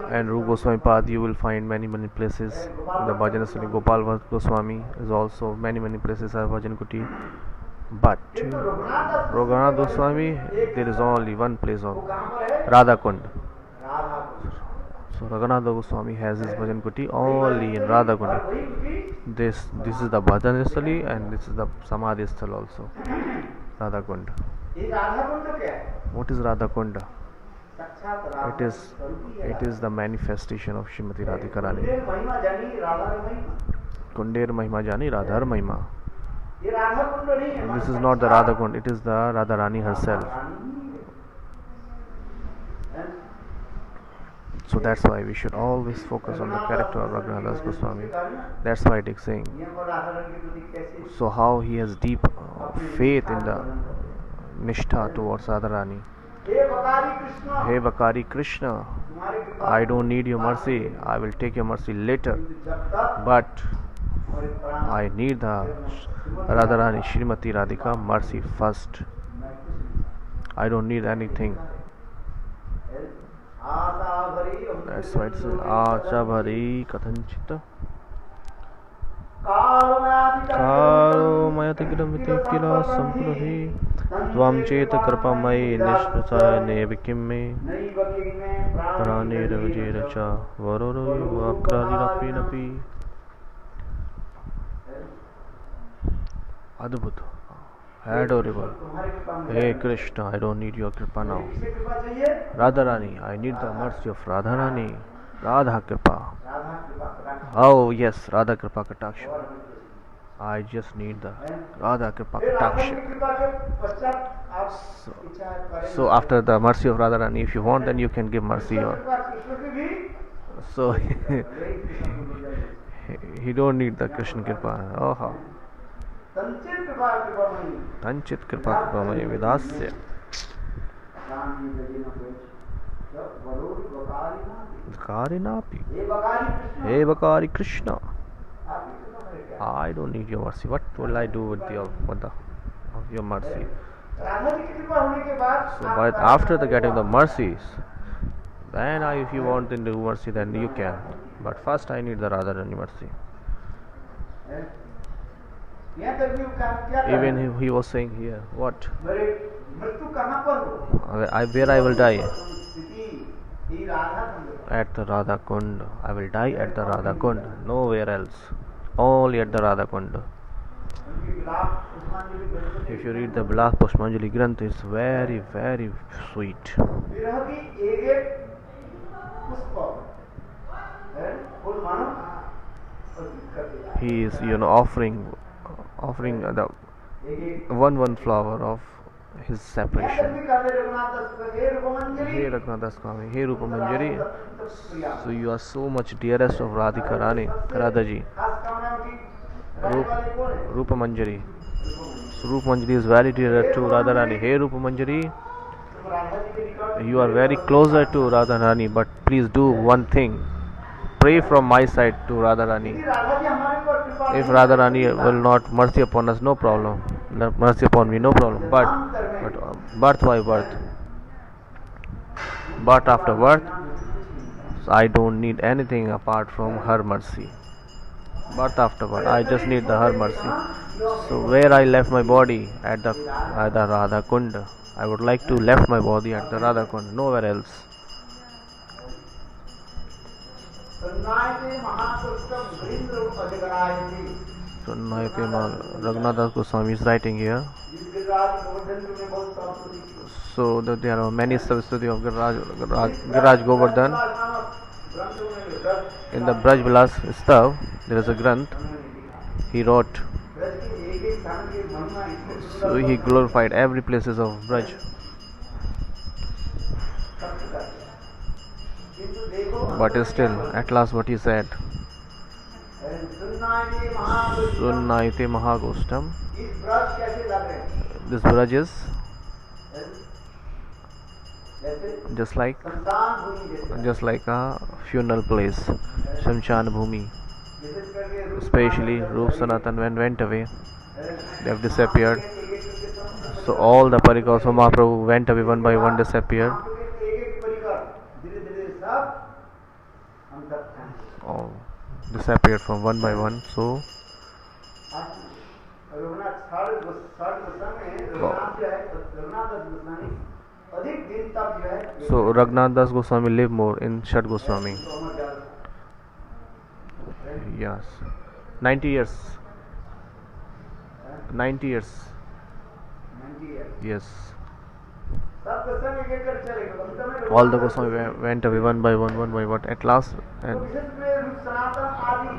and Rupa Goswami Pad you will find many places. The Bhajan Sthali Gopal Goswami is also many places are Bhajan Kuti. But Raghunath Goswami, there is only one place of Radha Kund. So Raghunath Goswami has his Bhajan Kuti only in Radha Kund. This is the Bhajan Sthali and this is the Samadhi Sthal also. Radha Kund. What is Radha Kund? It is the manifestation of Srimati Radhika Rani. Kunder Mahima Jani Radhar Mahima. This is not the Radha Kund, it is the Radharani herself. So that's why we should always focus on the character of Raghunath Das Goswami. That's why it is saying. So how he has deep faith in the nishtha towards Radharani. Hey Bakari Krishna, I don't need your mercy, I will take your mercy later, but I need the Radharani Srimati Radhika mercy first. I don't need anything That's why it's Acha Bhari Kathanchita. Kalo Mayatikiramiti Kila Sampurahi Tvam Cheta Karpamai Nishprasaya Nevikimme Prane Ravajeracha Varoro Akrali Rapi Napi. Adbhut, adorable. Hey Krishna, I don't need your kripa now. Radharani, I need the mercy of Radharani. Radha kripa. Oh yes, Radha kripa kataksha. I just need the Radha kripa kataksha. So after the mercy of Radharani, if you want, then you can give mercy. So he don't need the Krishna kripa. Oh. Tanchit kripa kripamaya vidasya. Karinapi. Hey Bakari Krishna. I don't need your mercy. What will I do with your mercy? So but after the getting the mercies, then if you want to do mercy, then you can. But first I need the Radharani mercy. Even he was saying here, what? Where I will die? At the Radha Kund. I will die at the Radha Kund. Nowhere else. Only at the Radha Kund. If you read the Bilak Pushpanjali Granth, it's very, very sweet. He is, offering the one flower of his separation. Hey Raghunath Swami, hey Rupa Manjari. So you are so much dearest of Radhika Rani, Radhaji. Rupa Manjari. So Rupa Manjari is very dear to Radharani. Hey Rupa Manjari, you are very closer to Radharani, but please do one thing. Pray from my side to Radharani. If Radharani will not mercy upon us, no problem. Mercy upon me, no problem. But birth by birth, birth after birth, so I don't need anything apart from her mercy. Birth after birth, I just need her mercy. So where I left my body at the Radha Kund, I would like to left my body at the Radha Kund, nowhere else. So Raghunath Goswami is writing here. So there are many substudy of Giriraj Govardhan. In the Braj Vilas Stav, there is a Granth he wrote. So he glorified every places of Braj. But still, at last what he said, Sunnaite Mahagostam. This Braj is just like a funeral place, Shamshan Bhumi. Especially Rup Sanatan when went away, they have disappeared. So all the parikars of Mahaprabhu went away one by one, disappeared. Oh, disappeared from one by one. So Raghunath Das Goswami lived more in Shat Goswami. Yes, 90 years. 90 years. Yes. All the Goswami went away one by one. At last, and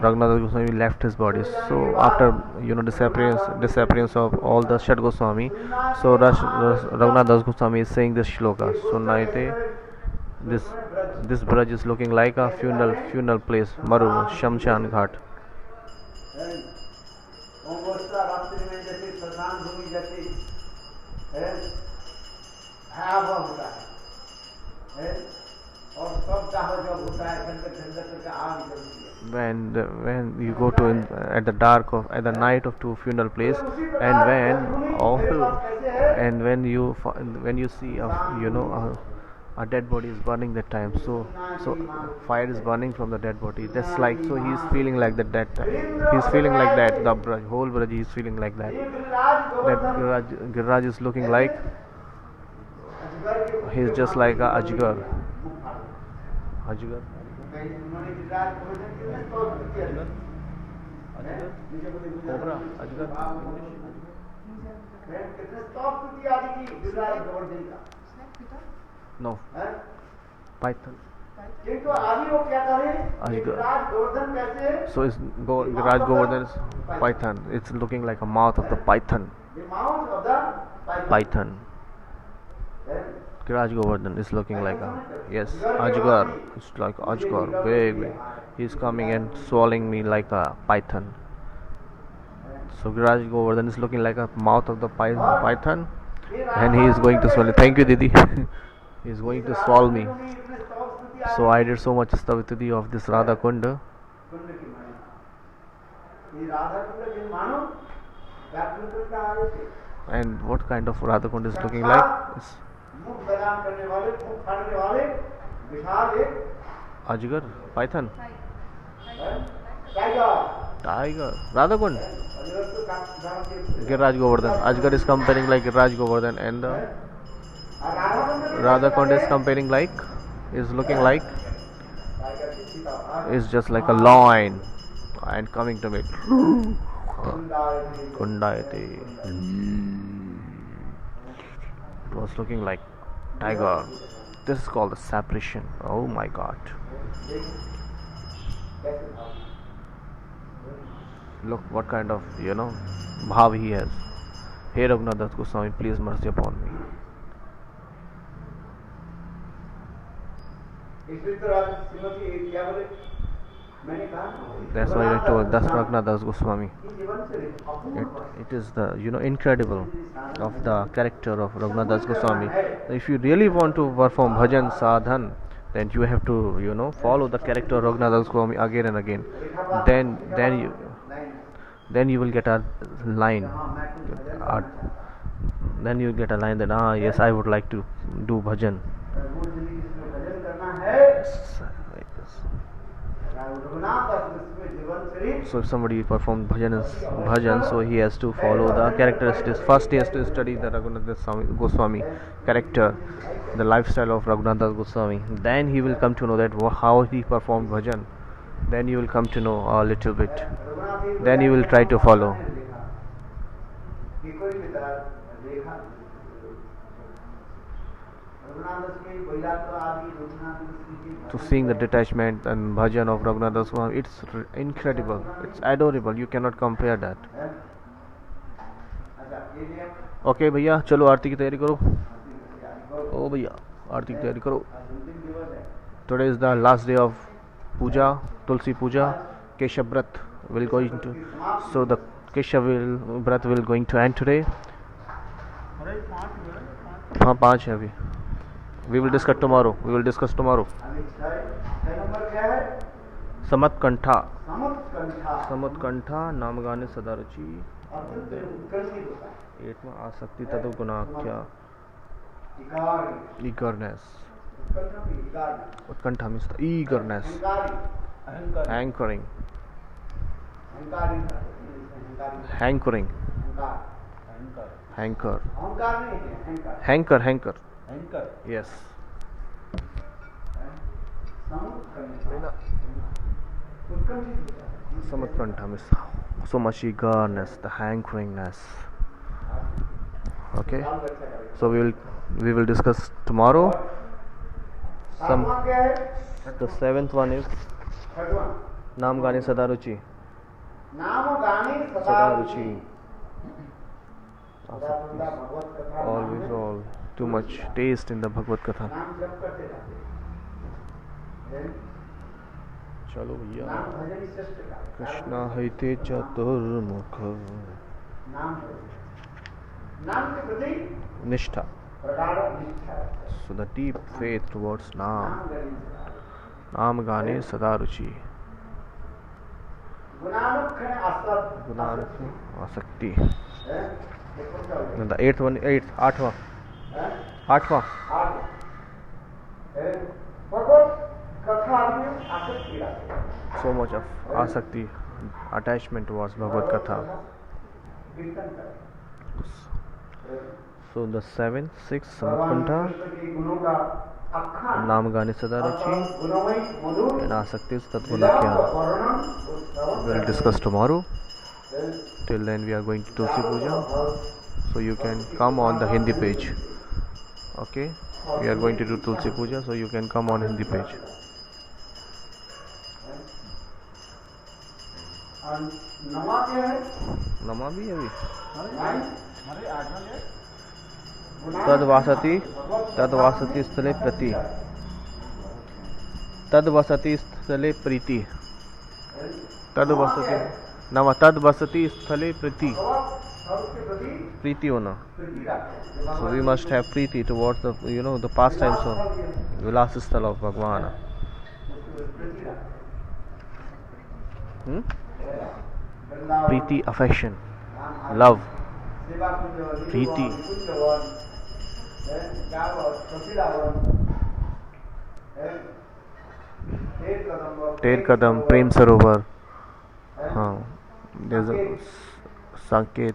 Raghunath Goswami left his body. So after disappearance of all the Shat Goswami, so Raghunath Das Goswami is saying this shloka. So Naite, this Braj is looking like a funeral place, Maru Shamshan Ghat. When you go to at the night to funeral place, and when you see a dead body is burning that time, so fire is burning from the dead body. That's like, so he's feeling like that he's feeling like that, the whole Braj is feeling like that Giriraj is looking like, he's just like a Ajgar. Cobra, Ajgar. No. Python. So Giriraj Govardhan is Python. It's looking like a mouth of the Python. Python. Giriraj Govardhan is looking like a, yes, Ajgar. It's like Ajgar, big. He's coming and swallowing me like a python. So Giriraj Govardhan is looking like a mouth of the python, and he is going to swallow. Thank you, Didi. He is going to swallow me. So I did so much stavituti of this Radha Kunda. And what kind of Radha Kunda is looking like? It's Ajgar, Python, Tiger, Radha Kund, Giriraj Govardhan. Ajgar is comparing like Giriraj Govardhan, and the Radha Kund is comparing like, is looking like, is just like a lion and coming to me. Kundayate. It was looking like tiger. This is called the separation. Oh my God. Look what kind of, bhav he has. Hey Raghunath Das Goswami, please mercy upon me. That's why I told, that's Raghunath Das Goswami. It is the, incredible of the character of Raghunath Das Goswami. If you really want to perform bhajan sadhan, then you have to, follow the character of Raghunath Das Goswami again and again. Then you will get a line. Then you get a line that, yes, I would like to do bhajan. So if somebody performs bhajan, so he has to follow the characteristics. First he has to study the Raghunath Das Goswami character, the lifestyle of Raghunath Das Goswami. Then he will come to know that how he performed bhajan. Then you will come to know a little bit. Then you will try to follow. To seeing the detachment and bhajan of Raghunath Das Goswami, it's incredible, it's adorable, you cannot compare that. Okay भैया, चलो आरती की तैयारी करो. ओ भैया, आरती की तैयारी करो. Today is the last day of puja, Tulsi puja. Keshav Vrat will going to, so the Keshav Vrat will going to end today. हाँ 5 है अभी. We will discuss tomorrow. Samatkantha. नाम गाने सदा रुचि. 8वां आसक्ति तत्व गुणाख्या. Eagerness. Utkantha means the eagerness. Hankering. Hanker. Yes. Samatkantha means so much eagerness, the hankeringness. Okay. So we will discuss tomorrow. The 7th one is Naam Gane Sada Ruchi. All too much taste in the Bhagavad Katha. चलो भैया. कृष्णा हैते चतुर्मुख. Nishtha. So the deep faith towards Naam. Naam Gane Sada Ruchi. Gunanukh Asakti. And the 8th one, 8th, 8वां. So much of asakti, attachment towards Bhagavad Katha. So the 7, 6 Samatpanta, Nam Gani Sadaruchi, and Asakti Tatgunakya. We'll discuss tomorrow. Till then we are going to Tulsi Puja. So you can come on the Hindi page. Okay? We are going to do Tulsi Puja, so you can come on Hindi page. नमा भी अभी तद्वासति स्थले प्रति तद्वसति स्थले प्रीति तद्वसति नमा तद्वसति स्थले प्रीति प्रीति होना. So we must have Preeti towards the the pastimes of Vilasa Sthala of Bhagwan. Preeti, affection, love, Preeti. Ter Kadam, Prem Sarovar. There's a Sanket.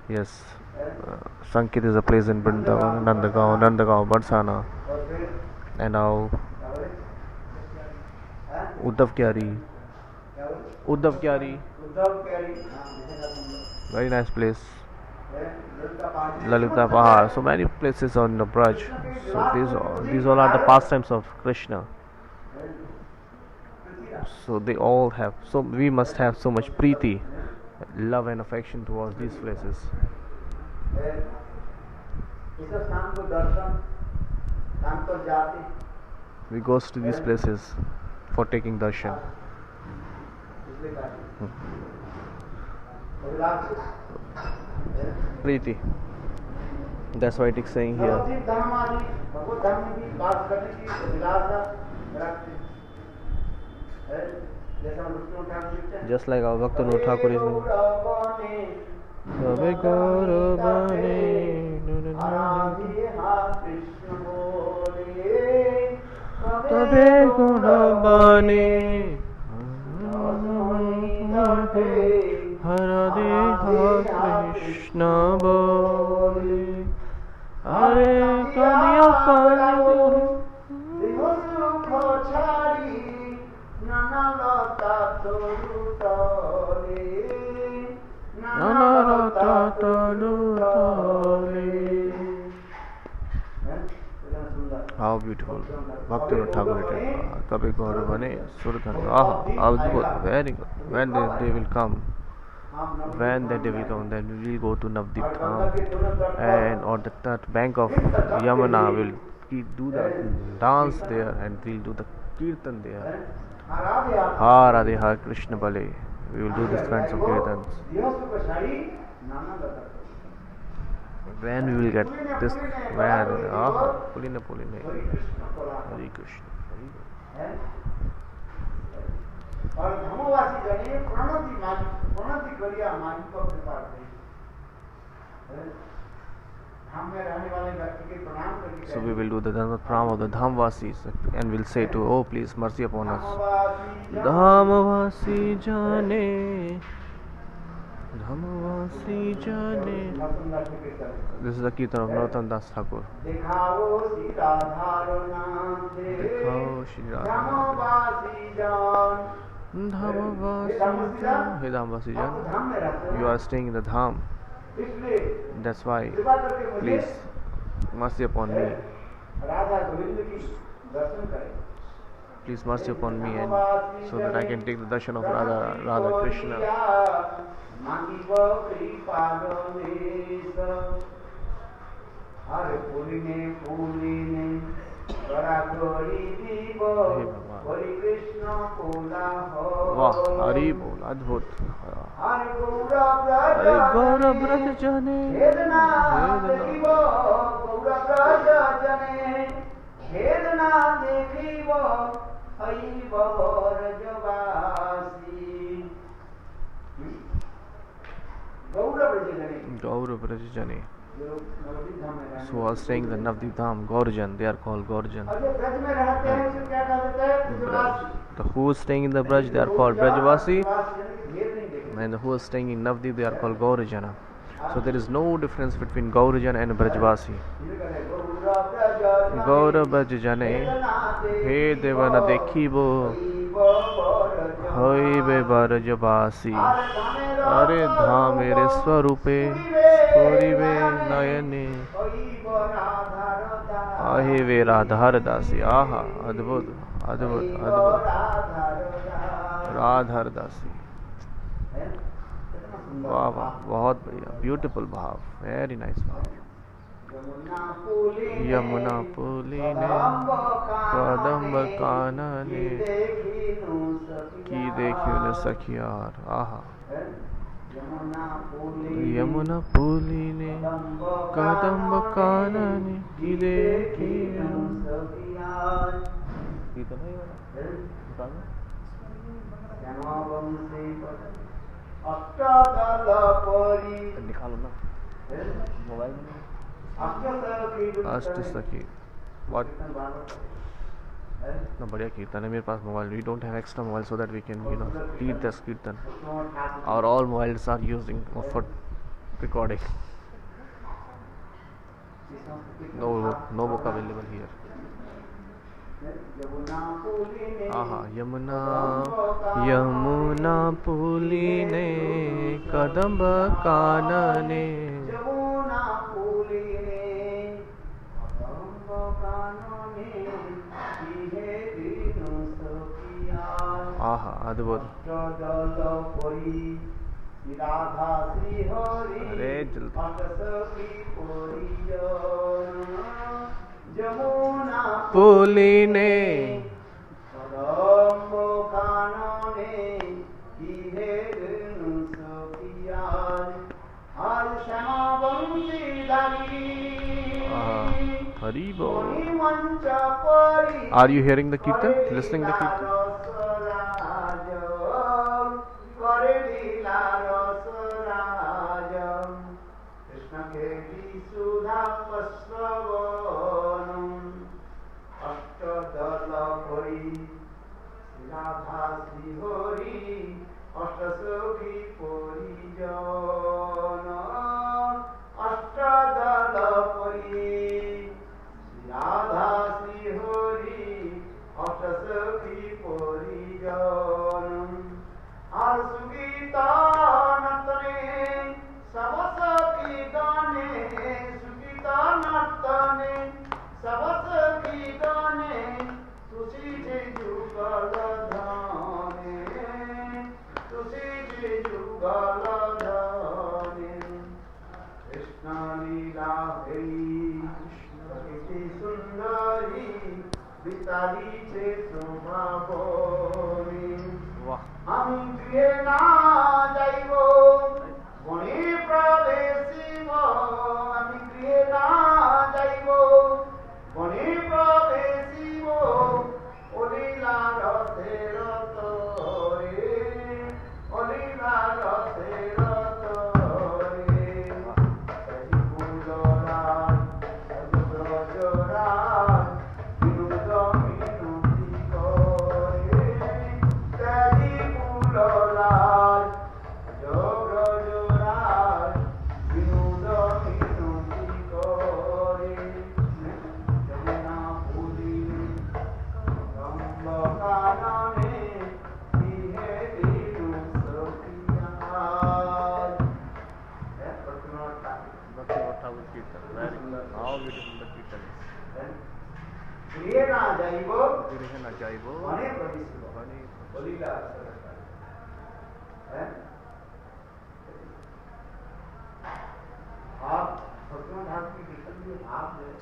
Yes. Sanket is a place in Vrindavan, Nandagaon, Barsana. And now Uddhav Kyari. Very nice place. Lalita Pahar. So many places on the Braj. So these all are the pastimes of Krishna. So they all have. So we must have so much preeti, love and affection towards these places. We go to these places for taking darshan. Preeti. That's what it's saying here. Just like our Bhaktivinoda Thakur is Hare Krishna bole Hare Krishna How beautiful. Bhaktivinoda Thakur written. Kabhi Gaurav Bane Surdhan. Adbhut. Very good. When they will come, then we will go to Navdeep Dham, and on that bank of Yamuna we'll do the dance there, and we'll do the kirtan there. Ha Radhe Hare Krishna Bale. We will do these kinds of kirtans. When we will get this, when Pulina Hare Krishna. So we will do the pranam of the Dhamvasis, and we'll say to, oh please mercy upon us. Dhamvasi Jane. Dhamvasi Jane. This is the Kirtan of Narottam Das Thakur. Dekhao Shri Radha. Dhamvasi Jan. Hey Dhamvasi Jan, you are staying in the Dham. That's why, please, mercy upon me. Please mercy upon me, and so that I can take the darshan of Radha Krishna. वाह, हरि बोल, अद्भुत. हरि गौर व्रत जने गौर व्रत जने. जो नवदीप धाम में रहने So while staying in the Navdeep Dham, Gaurajan, they are called Gaurajan. और जो ब्रज में रहते हैं उसे क्या कहा जाता है? ब्रजवासी। The who is staying in the Braj, they are called Brajvasi, ब्रजवासी यानी कि भेद नहीं देखेंगे। and who is staying in Navdeep, they are called Gaurajana. So there is no difference between Gaurajan and Brajvasi. Gaura Brajjane, he devana dekhibo, hoibe Brajvasi. Are dhamere swarupe, purive nayane, ahive Radhar Dasi. Aha, adbhut, adbhut, adbhut. Radhar Dasi. वाह वाह, बहुत बढ़िया, beautiful भाव, very nice भाव. यमुना पुली ने कदम्ब कानने की देखियो न सखियार. आहा, यमुना पुली ने कदम्ब कानने की देखियो. निकालो ना मोबाइल में. अष्ट सखी, what? इतना बढ़िया कीर्तन है. मेरे पास mobile, we don't have extra mobile so that we can read this कीर्तन. Our all mobiles are using for recording. No book available here. आहा, यमुना यमुना पुली ने कदम्ब कानने. आहा, अद्भुत. अरे जल्दी. पुली ने हरि बोल. Are you hearing the kirtan? Listening the kirtan?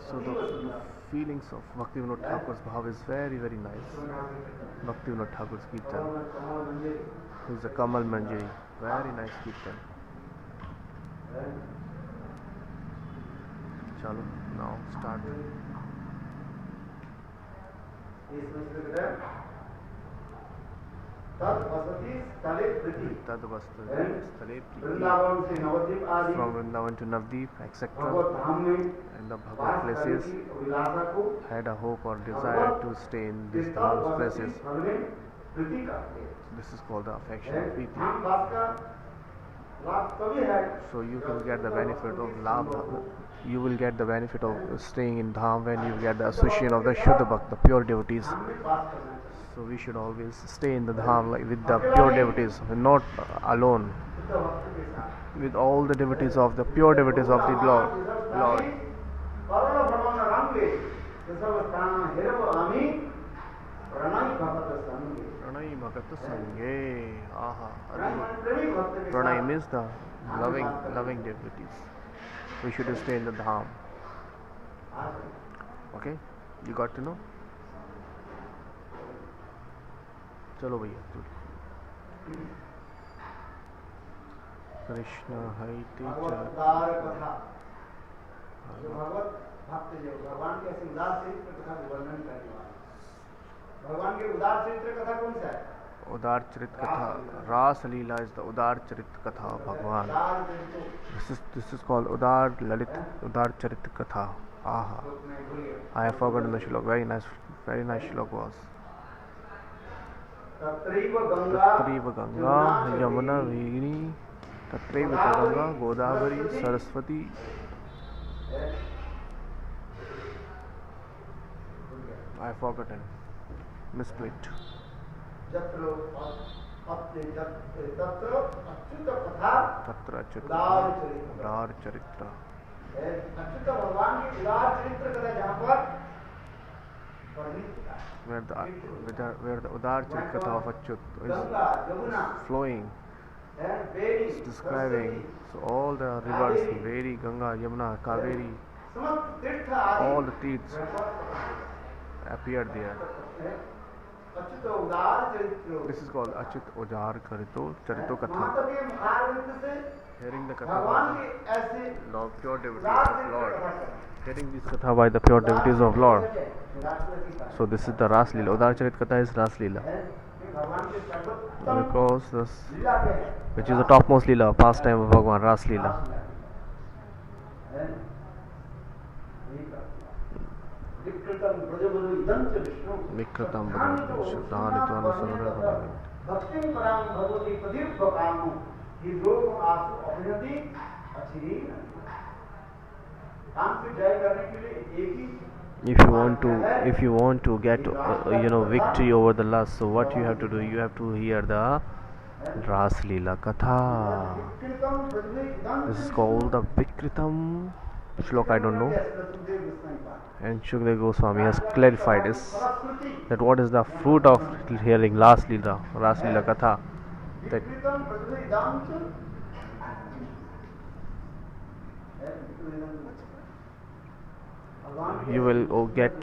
So the feelings of Bhaktivinoda Thakur's bhav is very, very nice. Bhaktivinoda Thakur's kirtan. He's a Kamal Manjari. Very nice kirtan. Chalo, now start. From Vrindavan to Navdeep, etc. And the Bhagavad places had a hope or desire to stay in these Dham places. This is called the affection of Preeti. So you will get the benefit of Labha. You will get the benefit of staying in Dham when you get the association of the Shuddha Bhakt, the pure devotees. So we should always stay in the Dham like with the pure devotees, not alone. With all the devotees of the pure devotees of the Lord. Pranay Bhagat Sange. Pranay means the loving devotees. We should stay in the Dham. Okay? You got to know? चलो भैया कृष्ण हईते भगवान के ऐसे उदार चरित्र कथा का वर्णन करने वाला भगवान के उदार चरित्र कथा कौन सा है? उदार चरित्र कथा रास लीला इज द उदार चरित्र कथा भगवान. This is called उदार ललित उदार चरित्र कथा. I have forgotten the shlok. Very nice shlok was. तत्रैव गंगा यमुना वेणी तत्रैव Ganga Godavari Saraswati. I have forgotten. Misplaced. तत्र अच्युत उदार चरित्र. अच्युत भगवान की उदार चरित्र कथा जहाँ पर where the Udar Charit of Achyut is flowing, it's describing. So all the rivers, Veri, Ganga, Yamuna, Kaveri, all the teeths appeared there. This is called Achyut Udar Charito Katha. Hearing the Katha by the pure devotees of Lord. Hearing this Katha by the pure devotees of Lord. So this is the Ras Leela. Udar Charit Katha is Ras Leela. Because this, which is the topmost Leela, pastime of Bhagavan, Ras Leela. Vikritam Brajavanu Shuddhanitwana Sarvara. Bhaktim Param Bhagavati Padirvakamu Hidrogam Asu Abhinati Achiri. काम से जय करने के लिए एक ही if you want to get victory over the lust, so what you have to do, you have to hear the Ras Leela Katha. This is called the Vikritam Shlok, I don't know, and Shukdev Goswami has clarified this, that what is the fruit of hearing Ras Leela Katha, that you will get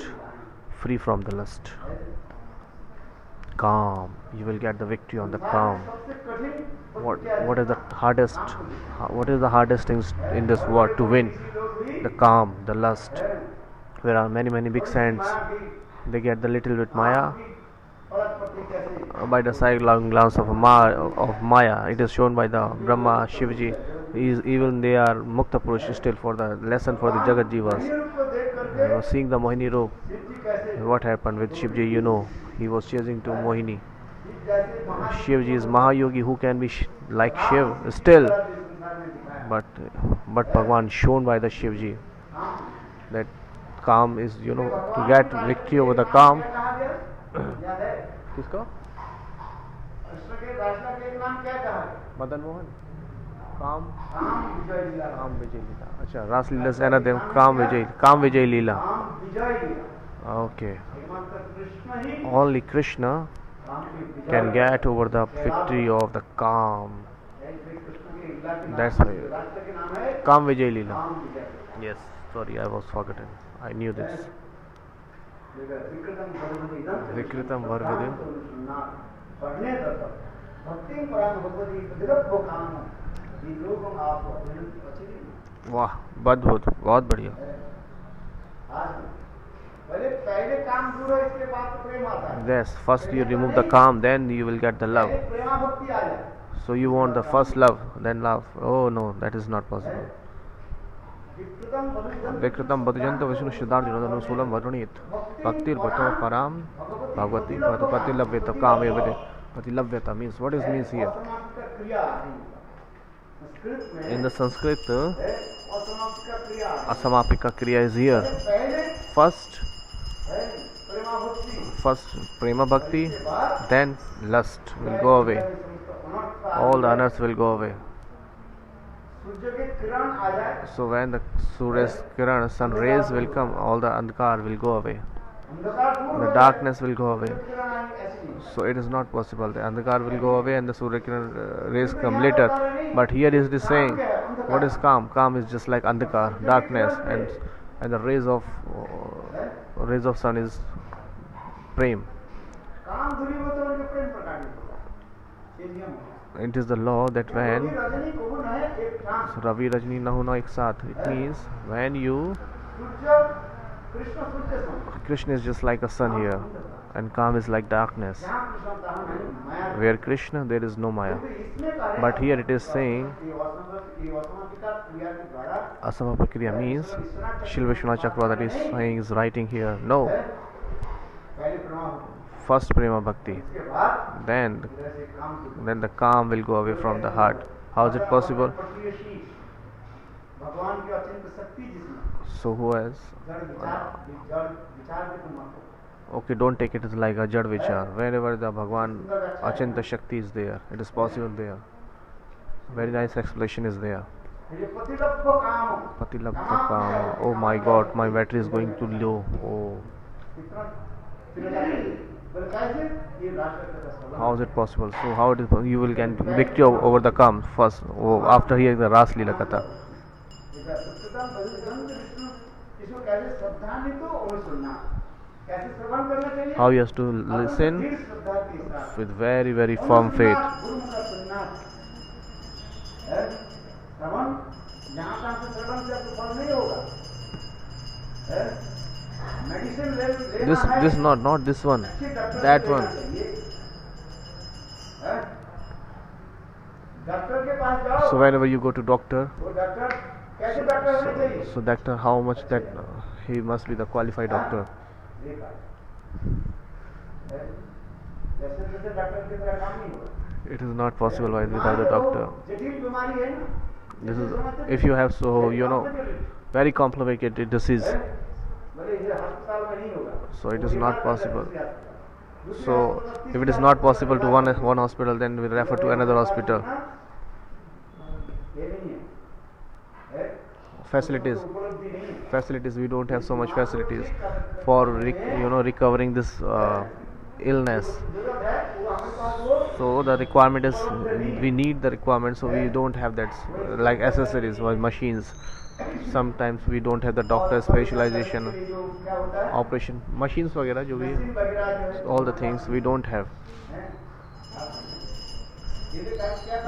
free from the lust, calm, you will get the victory on the calm. What is the hardest things in this world to win? The calm, the lust. There are many big saints, they get the little bit Maya by the side glance of Maya. It is shown by the Brahma, Shivji. Even they are Mukta Purush still for the lesson for the Jagat Jivas. Seeing the Mohini rope, what happened with Shivji, he was chasing to Mohini. Shivji is Mahayogi who can be like Shiv still, but Bhagwan shown by the Shivji that calm is, to get victory over the calm. किसका? मदन मोहन. काम विजय लीला. अच्छा, रास लीला से another काम विजय लीला. Okay. Only Krishna can get over the victory of the calm. That's why Kam Vijay Leela. Yes, sorry, I was forgotten. I knew this. Vikritam Varvadim. वाह, बहुत बढ़िया. पहले काम दूर हो, इसके बाद प्रेम आता है। Yes, first you remove the calm, then you will get the love. पहले प्रेमा भक्ति आ जाए। So you want the first love, then love. Oh no, that is not possible. विकृतम बद्धजंत Vishnu Siddharth सोलम वर्णित भक्तिर्भतो पराम Bhagwati पतिलभ्यता कामेवते पतिलभ्यता means what is means here? In the Sanskrit, asamapika kriya is here. First prema bhakti, then lust will go away. All the others will go away. So when the Surya's kiran, sun rays will come, all the andhkar will go away. The darkness will go away. So it is not possible. The andhkar will go away and the Surya kiran rays come later. But here is this saying, what is calm? Calm is just like andhkar, darkness, and the rays of sun is prem. It is the law that when Ravi Rajni Nahuna ek saath, it means when you Krishna is just like a sun here and calm is like darkness. Where Krishna there is no Maya. But here it is saying Asamapakriya means Shri Vishwanath Chakravarti is saying, is writing here. No. First prema bhakti, then the calm will go away from the heart. How is it possible? So who has? Okay, don't take it as like a jad vichar. Wherever the Bhagwan Achinta Shakti is there, it is possible there. Very nice explanation is there. Patilabdha Kama. Oh my God, my battery is going too low. Oh. How is it possible? So how it is you will get victory over the calm first after hearing the Ras Leela Katha. How you have to listen with very very firm faith. This not this one, that one. So whenever you go to doctor, so doctor, how much that he must be the qualified doctor. It is not possible without a doctor. This is if you have very complicated disease. So it is not possible. So if it is not possible to one hospital, then we refer to another hospital. Facilities, we don't have so much facilities for recovering this illness. So the requirement is, we need the requirement, so we don't have that like accessories or machines. Sometimes we don't have the doctor specialization, operation machines वगैरह जो भी, all the things we don't have.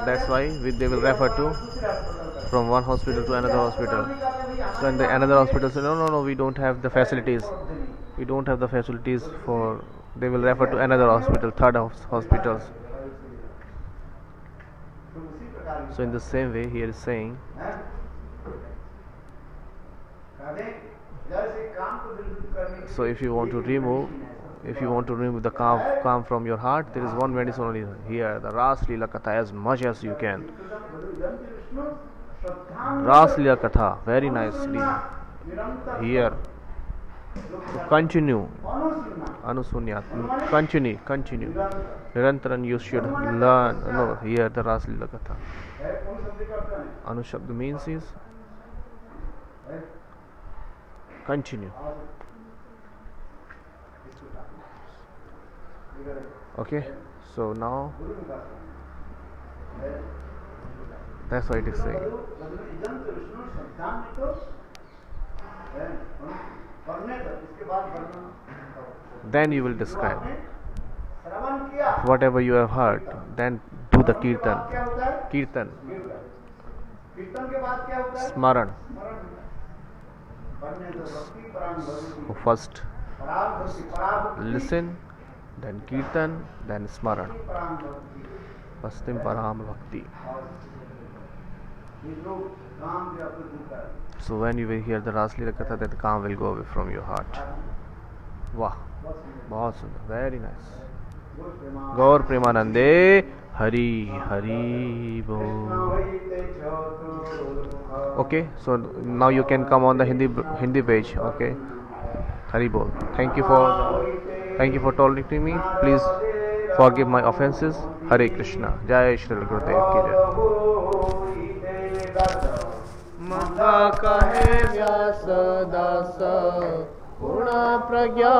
That's why they will refer to from one hospital to another hospital. So in the another hospital say no, we don't have the facilities. We don't have the facilities for. They will refer to another hospital, third hospitals. So in the same way, here is saying. So if you want to remove the calm from your heart, there is one medicine only here, the Ras Leela Katha, as much as you can. Ras Leela Katha, very nicely. Here, continue. Anusunyat, continue. Nirantaran you should learn. No, here the Ras Leela Katha. Anushabd means is continue. Okay, so now that's what it is saying. Then you will describe whatever you have heard, then do the kirtan, smaran. So first listen, then kirtan, then smaran. Pastim param bhakti. So when you will hear the Raslila Katha, that calm will go away from your heart. Wow, बहुत सुंदर, very nice. गौर प्रेमानंदे हरि हरि बोल. Okay, so now you can come on the Hindi page. Okay, Hari Bol. Thank you for tolerating me. Please forgive my offenses. Hare Krishna. Jai Shri Gurudev ki jai. Mata kahe vyasa dasa purna pragya